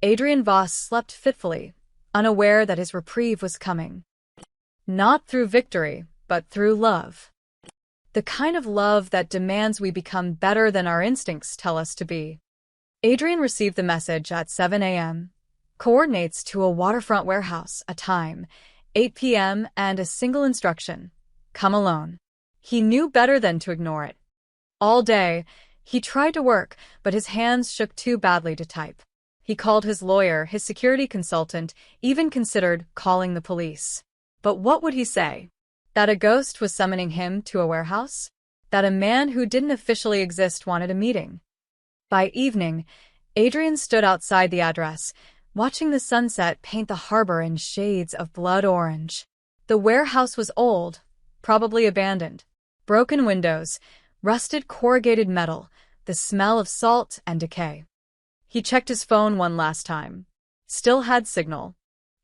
Adrian Voss slept fitfully, unaware that his reprieve was coming. Not through victory, but through love. The kind of love that demands we become better than our instincts tell us to be. Adrian received the message at 7 a.m. Coordinates to a waterfront warehouse, a time, 8 p.m., and a single instruction: come alone. He knew better than to ignore it. All day, he tried to work, but his hands shook too badly to type. He called his lawyer, his security consultant, even considered calling the police. But what would he say? That a ghost was summoning him to a warehouse? That a man who didn't officially exist wanted a meeting? By evening, Adrian stood outside the address, watching the sunset paint the harbor in shades of blood orange. The warehouse was old, probably abandoned. Broken windows, rusted corrugated metal, the smell of salt and decay. He checked his phone one last time. Still had signal.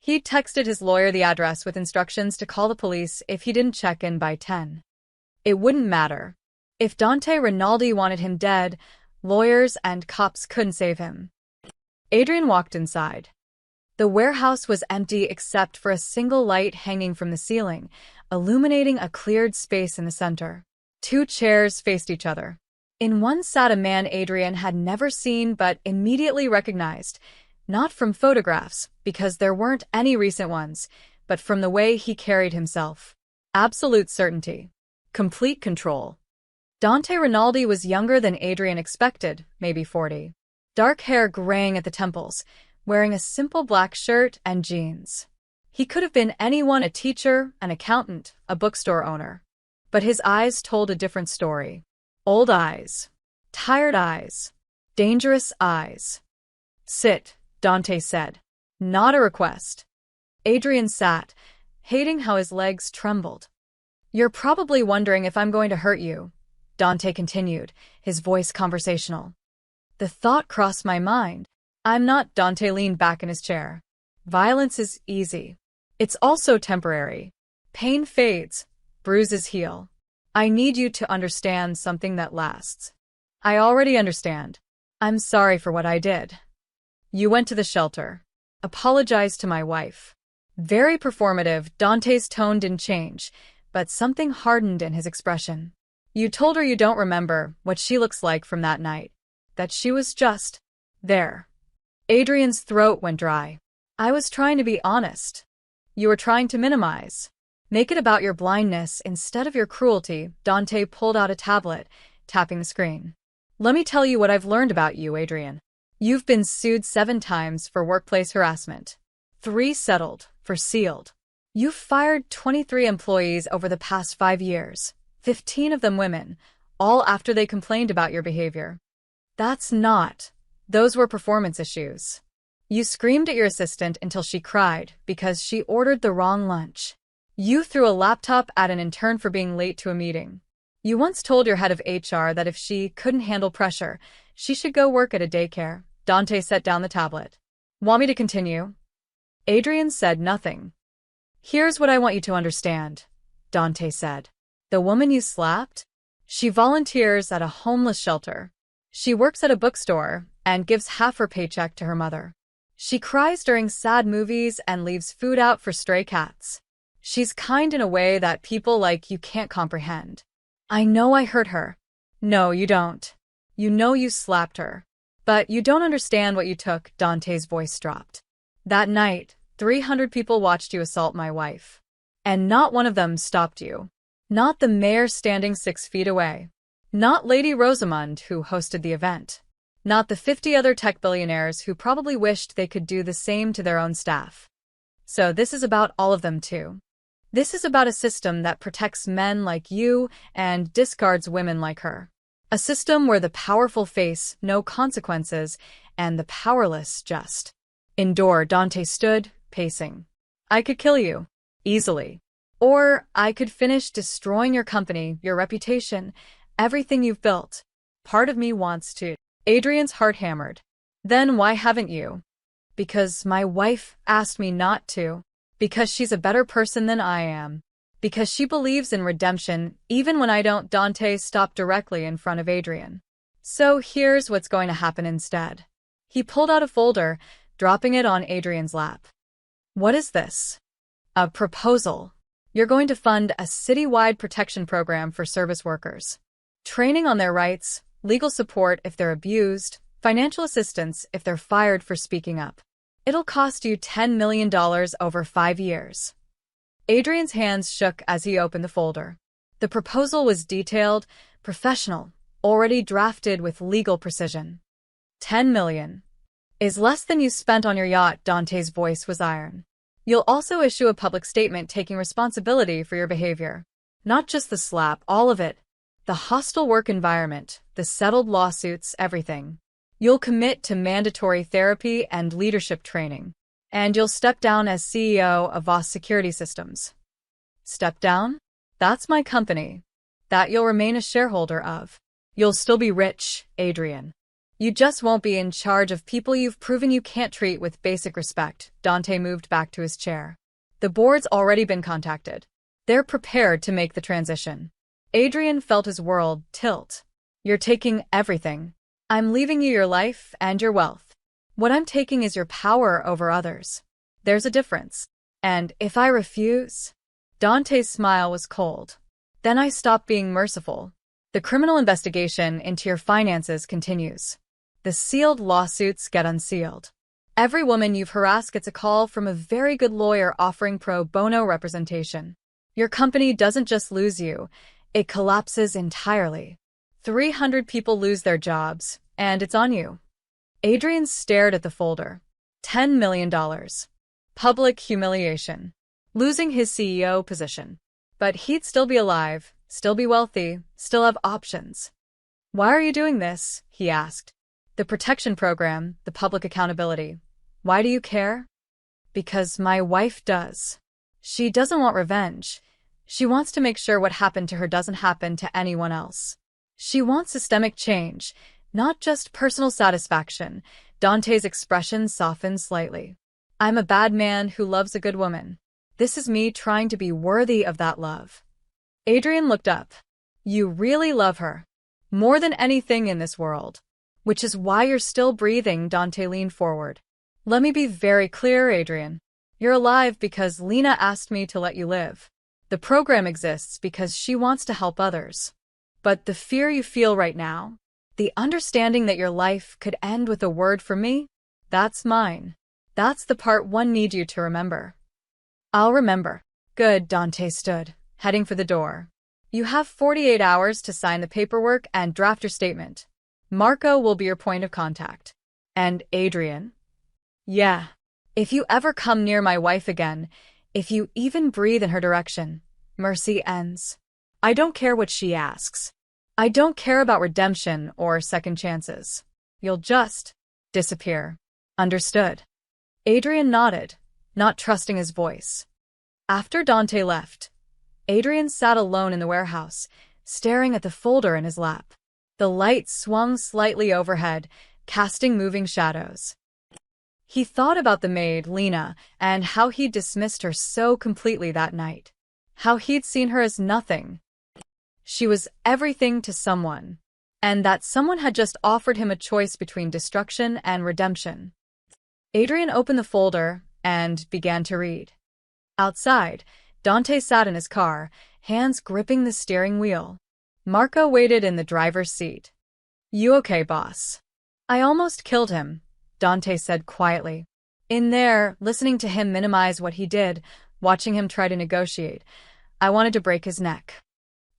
He'd texted his lawyer the address with instructions to call the police if he didn't check in by 10. It wouldn't matter. If Dante Rinaldi wanted him dead, lawyers and cops couldn't save him. Adrian walked inside. The warehouse was empty except for a single light hanging from the ceiling, illuminating a cleared space in the center. 2 chairs faced each other. In one sat a man Adrian had never seen but immediately recognized, not from photographs, because there weren't any recent ones, but from the way he carried himself. Absolute certainty. Complete control. Dante Rinaldi was younger than Adrian expected, maybe 40. Dark hair graying at the temples, wearing a simple black shirt and jeans. He could have been anyone: a teacher, an accountant, a bookstore owner. But his eyes told a different story. Old eyes. Tired eyes. Dangerous eyes. Sit, Dante said. Not a request. Adrian sat, hating how his legs trembled. You're probably wondering if I'm going to hurt you, Dante continued, his voice conversational. The thought crossed my mind. I'm not. Dante leaned back in his chair. Violence is easy. It's also temporary. Pain fades. Bruises heal. I need you to understand something that lasts. I already understand. I'm sorry for what I did. You went to the shelter. Apologized to my wife. Very performative. Dante's tone didn't change, but something hardened in his expression. You told her you don't remember what she looks like from that night. That she was just there. Adrian's throat went dry. I was trying to be honest. You were trying to minimize. Make it about your blindness instead of your cruelty. Dante pulled out a tablet, tapping the screen. Let me tell you what I've learned about you, Adrian. You've been sued 7 times for workplace harassment. 3 settled for sealed. You've fired 23 employees over the past 5 years, 15 of them women, all after they complained about your behavior. That's not. Those were performance issues. You screamed at your assistant until she cried because she ordered the wrong lunch. You threw a laptop at an intern for being late to a meeting. You once told your head of HR that if she couldn't handle pressure, she should go work at a daycare. Dante set down the tablet. Want me to continue? Adrian said nothing. Here's what I want you to understand, Dante said. The woman you slapped? She volunteers at a homeless shelter. She works at a bookstore and gives half her paycheck to her mother. She cries during sad movies and leaves food out for stray cats. She's kind in a way that people like you can't comprehend. I know I hurt her. No, you don't. You know you slapped her. But you don't understand what you took, Dante's voice dropped. That night, 300 people watched you assault my wife. And not one of them stopped you. Not the mayor standing 6 feet away. Not Lady Rosamund, who hosted the event. Not the 50 other tech billionaires who probably wished they could do the same to their own staff. So this is about all of them too. This is about a system that protects men like you and discards women like her. A system where the powerful face no consequences and the powerless just endure. Dante stood, pacing. I could kill you. Easily. Or I could finish destroying your company, your reputation, everything you've built. Part of me wants to. Adrian's heart hammered. Then why haven't you? Because my wife asked me not to. Because she's a better person than I am. Because she believes in redemption, even when I don't. Dante stopped directly in front of Adrian. So here's what's going to happen instead. He pulled out a folder, dropping it on Adrian's lap. What is this? A proposal. You're going to fund a citywide protection program for service workers. Training on their rights, legal support if they're abused, financial assistance if they're fired for speaking up. It'll cost you $10 million over 5 years. Adrian's hands shook as he opened the folder. The proposal was detailed, professional, already drafted with legal precision. 10 million. Is less than you spent on your yacht. Dante's voice was iron. You'll also issue a public statement taking responsibility for your behavior. Not just the slap, all of it. The hostile work environment, the settled lawsuits, everything. You'll commit to mandatory therapy and leadership training. And you'll step down as CEO of Voss Security Systems. Step down? That's my company. That you'll remain a shareholder of. You'll still be rich, Adrian. You just won't be in charge of people you've proven you can't treat with basic respect. Dante moved back to his chair. The board's already been contacted. They're prepared to make the transition. Adrian felt his world tilt. You're taking everything. I'm leaving you your life and your wealth. What I'm taking is your power over others. There's a difference. And if I refuse? Dante's smile was cold. Then I stop being merciful. The criminal investigation into your finances continues. The sealed lawsuits get unsealed. Every woman you've harassed gets a call from a very good lawyer offering pro bono representation. Your company doesn't just lose you, it collapses entirely. 300 people lose their jobs, and it's on you. Adrian stared at the folder. $10 million. Public humiliation. Losing his CEO position. But he'd still be alive, still be wealthy, still have options. Why are you doing this? He asked. The protection program, the public accountability. Why do you care? Because my wife does. She doesn't want revenge. She wants to make sure what happened to her doesn't happen to anyone else. She wants systemic change, not just personal satisfaction. Dante's expression softened slightly. I'm a bad man who loves a good woman. This is me trying to be worthy of that love. Adrian looked up. You really love her. More than anything in this world. Which is why you're still breathing. Dante leaned forward. Let me be very clear, Adrian. You're alive because Lena asked me to let you live. The program exists because she wants to help others. But the fear you feel right now, the understanding that your life could end with a word from me, that's mine. That's the part one need you to remember. I'll remember. Good. Dante stood, heading for the door. You have 48 hours to sign the paperwork and draft your statement. Marco will be your point of contact. And Adrian? Yeah. If you ever come near my wife again, if you even breathe in her direction, mercy ends. I don't care what she asks. I don't care about redemption or second chances. You'll just disappear. Understood? Adrian nodded, not trusting his voice. After Dante left, Adrian sat alone in the warehouse, staring at the folder in his lap. The light swung slightly overhead, casting moving shadows. He thought about the maid, Lena, and how he'd dismissed her so completely that night. How he'd seen her as nothing. She was everything to someone, and that someone had just offered him a choice between destruction and redemption. Adrian opened the folder and began to read. Outside, Dante sat in his car, hands gripping the steering wheel. Marco waited in the driver's seat. You okay, boss? I almost killed him, Dante said quietly. In there, listening to him minimize what he did, watching him try to negotiate. I wanted to break his neck.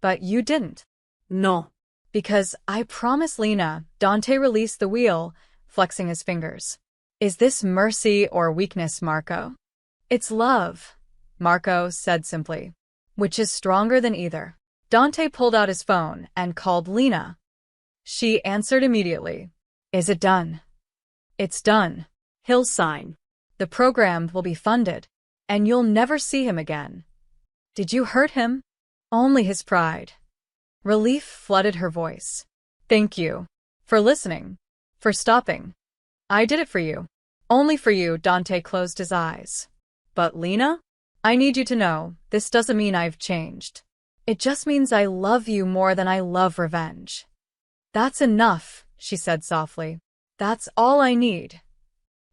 But you didn't. No. Because I promised Lena. Dante released the wheel, flexing his fingers. Is this mercy or weakness, Marco? It's love, Marco said simply. Which is stronger than either. Dante pulled out his phone and called Lena. She answered immediately. Is it done? It's done. He'll sign. The program will be funded, and you'll never see him again. Did you hurt him? Only his pride. Relief flooded her voice. Thank you. For listening. For stopping. I did it for you. Only for you. Dante closed his eyes. But Lena? I need you to know, this doesn't mean I've changed. It just means I love you more than I love revenge. That's enough, she said softly. That's all I need.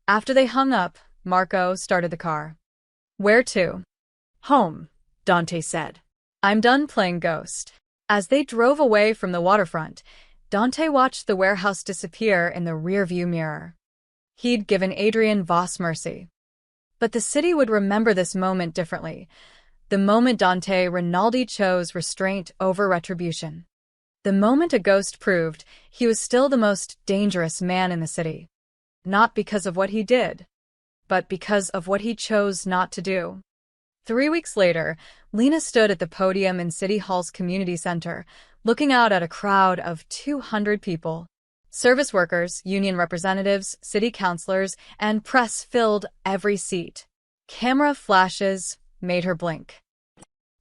After they hung up, Marco started the car. Where to? Home, Dante said. I'm done playing ghost. As they drove away from the waterfront, Dante watched the warehouse disappear in the rearview mirror. He'd given Adrian Voss mercy. But the city would remember this moment differently. The moment Dante Rinaldi chose restraint over retribution. The moment a ghost proved he was still the most dangerous man in the city. Not because of what he did, but because of what he chose not to do. 3 weeks later, Lena stood at the podium in City Hall's community center, looking out at a crowd of 200 people. Service workers, union representatives, city councilors, and press filled every seat. Camera flashes made her blink.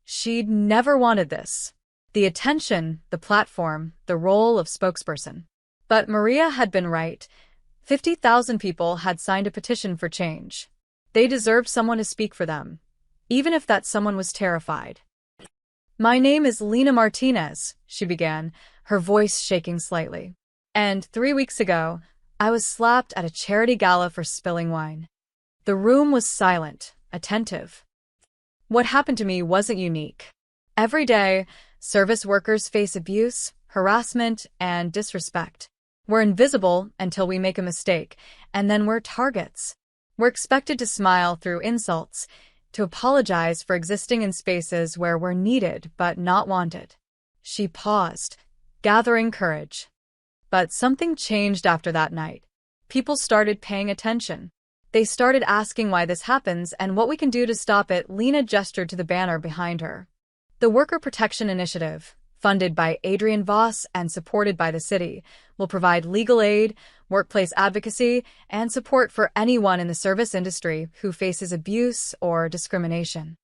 She'd never wanted this. The attention, the platform, the role of spokesperson. But Maria had been right. 50,000 people had signed a petition for change. They deserved someone to speak for them, even if that someone was terrified. My name is Lena Martinez, she began, her voice shaking slightly. And 3 weeks ago, I was slapped at a charity gala for spilling wine. The room was silent, attentive. What happened to me wasn't unique. Every day, service workers face abuse, harassment, and disrespect. We're invisible until we make a mistake, and then we're targets. We're expected to smile through insults, to apologize for existing in spaces where we're needed but not wanted. She paused, gathering courage. But something changed after that night. People started paying attention. They started asking why this happens and what we can do to stop it. Lena gestured to the banner behind her. The Worker Protection Initiative, funded by Adrian Voss and supported by the city, will provide legal aid, workplace advocacy, and support for anyone in the service industry who faces abuse or discrimination.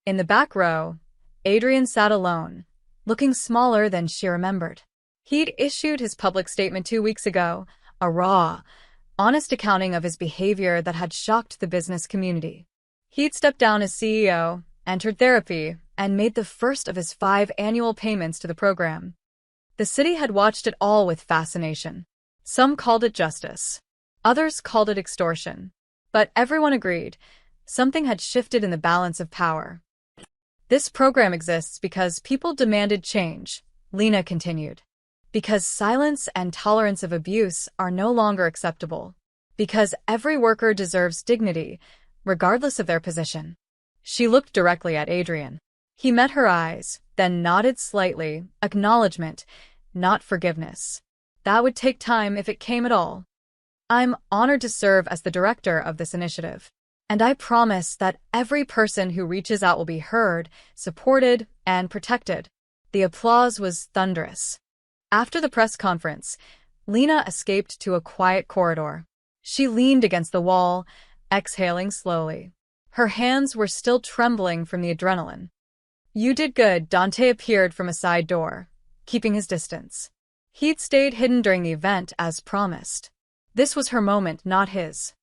In the back row, Adrian sat alone, looking smaller than she remembered. He'd issued his public statement 2 weeks ago, a raw, honest accounting of his behavior that had shocked the business community. He'd stepped down as CEO, entered therapy, and made the first of his 5 annual payments to the program. The city had watched it all with fascination. Some called it justice. Others called it extortion. But everyone agreed, something had shifted in the balance of power. This program exists because people demanded change, Lena continued. Because silence and tolerance of abuse are no longer acceptable. Because every worker deserves dignity, regardless of their position. She looked directly at Adrian. He met her eyes, then nodded slightly, acknowledgement, not forgiveness. That would take time if it came at all. I'm honored to serve as the director of this initiative. And I promise that every person who reaches out will be heard, supported, and protected. The applause was thunderous. After the press conference, Lena escaped to a quiet corridor. She leaned against the wall, exhaling slowly. Her hands were still trembling from the adrenaline. You did good. Dante appeared from a side door, keeping his distance. He'd stayed hidden during the event as promised. This was her moment, not his.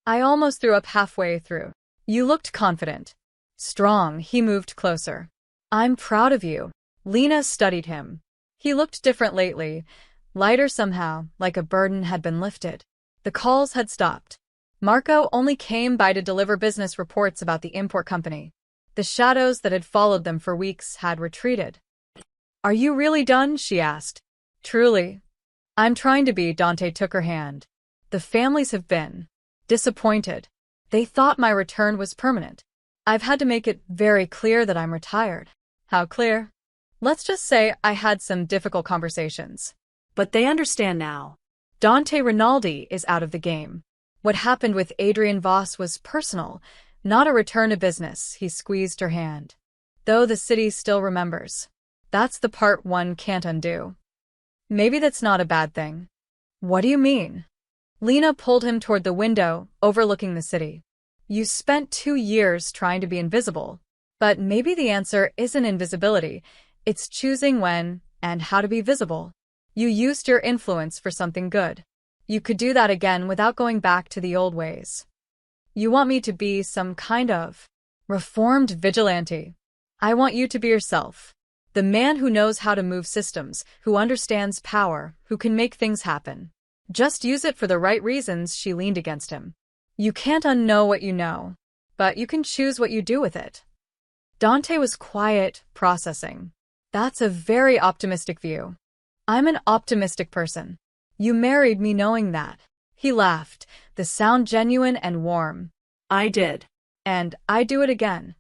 I almost threw up halfway through. You looked confident. Strong. He moved closer. I'm proud of you. Lena studied him. He looked different lately, lighter somehow, like a burden had been lifted. The calls had stopped. Marco only came by to deliver business reports about the import company. The shadows that had followed them for weeks had retreated. Are you really done? She asked. Truly. I'm trying to be. Dante took her hand. The families have been disappointed. They thought my return was permanent. I've had to make it very clear that I'm retired. How clear? Let's just say I had some difficult conversations. But they understand now. Dante Rinaldi is out of the game. What happened with Adrian Voss was personal, not a return to business. He squeezed her hand. Though the city still remembers. That's the part one can't undo. Maybe that's not a bad thing. What do you mean? Lena pulled him toward the window, overlooking the city. You spent 2 years trying to be invisible. But maybe the answer isn't invisibility. It's choosing when and how to be visible. You used your influence for something good. You could do that again without going back to the old ways. You want me to be some kind of reformed vigilante. I want you to be yourself. The man who knows how to move systems, who understands power, who can make things happen. Just use it for the right reasons. She leaned against him. You can't unknow what you know, but you can choose what you do with it. Dante was quiet, processing. That's a very optimistic view. I'm an optimistic person. You married me knowing that. He laughed, the sound genuine and warm. I did. And I'd do it again.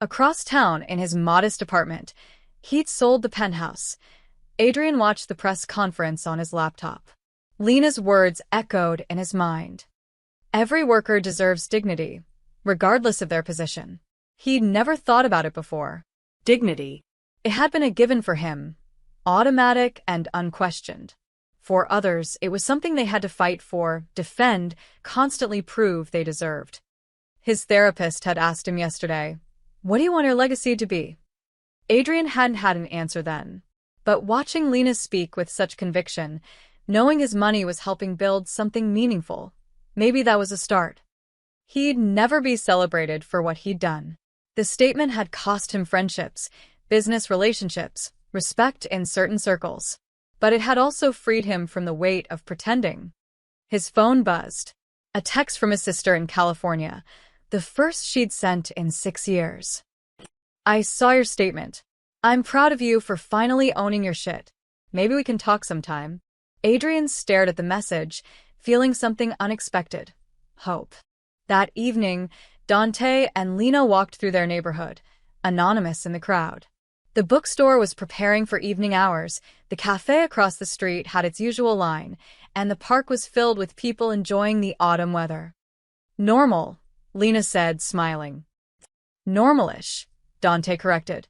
Across town in his modest apartment, he'd sold the penthouse. Adrian watched the press conference on his laptop. Lena's words echoed in his mind. Every worker deserves dignity, regardless of their position. He'd never thought about it before. Dignity. It had been a given for him, automatic and unquestioned. For others, it was something they had to fight for, defend, constantly prove they deserved. His therapist had asked him yesterday, "What do you want your legacy to be?" Adrian hadn't had an answer then. But watching Lena speak with such conviction, knowing his money was helping build something meaningful, maybe that was a start. He'd never be celebrated for what he'd done. The statement had cost him friendships, business relationships, respect in certain circles. But it had also freed him from the weight of pretending. His phone buzzed. A text from his sister in California, the first she'd sent in 6 years. I saw your statement. I'm proud of you for finally owning your shit. Maybe we can talk sometime. Adrian stared at the message, feeling something unexpected. Hope. That evening, Dante and Lena walked through their neighborhood, anonymous in the crowd. The bookstore was preparing for evening hours, the cafe across the street had its usual line, and the park was filled with people enjoying the autumn weather. Normal, Lena said, smiling. Normalish, Dante corrected.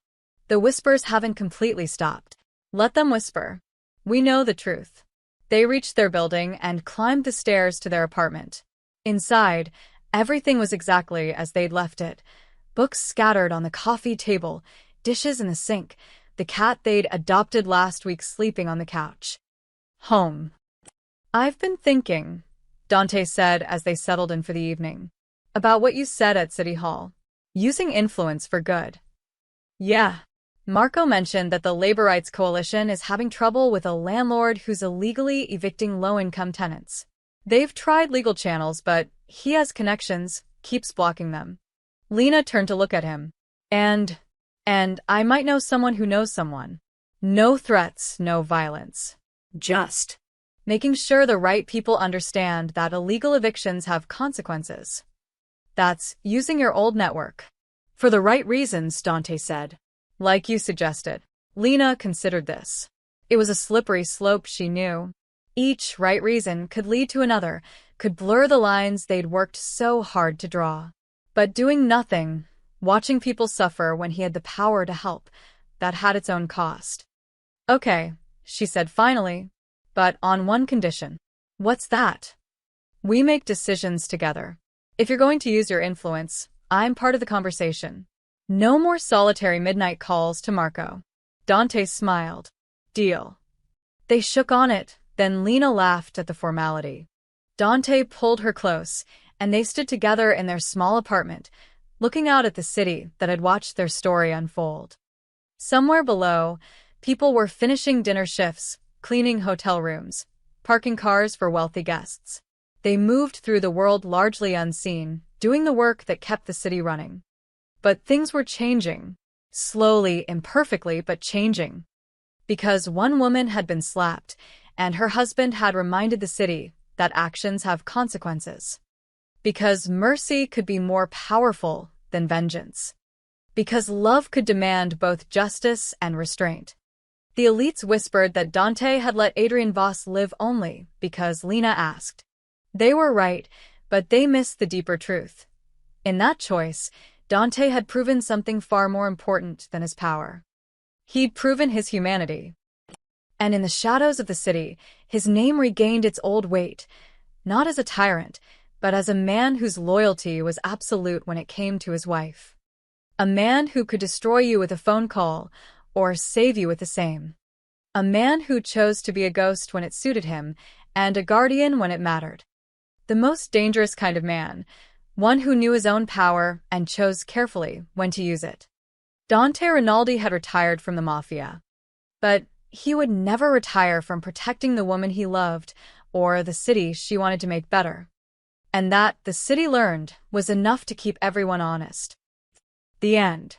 The whispers haven't completely stopped. Let them whisper. We know the truth. They reached their building and climbed the stairs to their apartment. Inside, everything was exactly as they'd left it. Books scattered on the coffee table, dishes in the sink, the cat they'd adopted last week sleeping on the couch. Home. I've been thinking, Dante said as they settled in for the evening, about what you said at City Hall. Using influence for good. Yeah. Marco mentioned that the Labor Rights Coalition is having trouble with a landlord who's illegally evicting low-income tenants. They've tried legal channels, but he has connections, keeps blocking them. Lena turned to look at him. And I might know someone who knows someone. No threats, no violence. Just making sure the right people understand that illegal evictions have consequences. That's using your old network. For the right reasons, Dante said. Like you suggested. Lena considered this. It was a slippery slope, she knew. Each right reason could lead to another, could blur the lines they'd worked so hard to draw. But doing nothing, watching people suffer when he had the power to help, that had its own cost. Okay, she said finally, but on one condition. What's that? We make decisions together. If you're going to use your influence, I'm part of the conversation. No more solitary midnight calls to Marco. Dante smiled. Deal. They shook on it, then Lena laughed at the formality. Dante pulled her close, and they stood together in their small apartment, looking out at the city that had watched their story unfold. Somewhere below, people were finishing dinner shifts, cleaning hotel rooms, parking cars for wealthy guests. They moved through the world largely unseen, doing the work that kept the city running. But things were changing. Slowly, imperfectly, but changing. Because one woman had been slapped, and her husband had reminded the city that actions have consequences. Because mercy could be more powerful than vengeance. Because love could demand both justice and restraint. The elites whispered that Dante had let Adrian Voss live only because Lena asked. They were right, but they missed the deeper truth. In that choice, Dante had proven something far more important than his power. He'd proven his humanity. And in the shadows of the city, his name regained its old weight, not as a tyrant, but as a man whose loyalty was absolute when it came to his wife. A man who could destroy you with a phone call, or save you with the same. A man who chose to be a ghost when it suited him, and a guardian when it mattered. The most dangerous kind of man, one who knew his own power and chose carefully when to use it. Dante Rinaldi had retired from the Mafia. But he would never retire from protecting the woman he loved, or the city she wanted to make better. And that, the city learned, was enough to keep everyone honest. The end.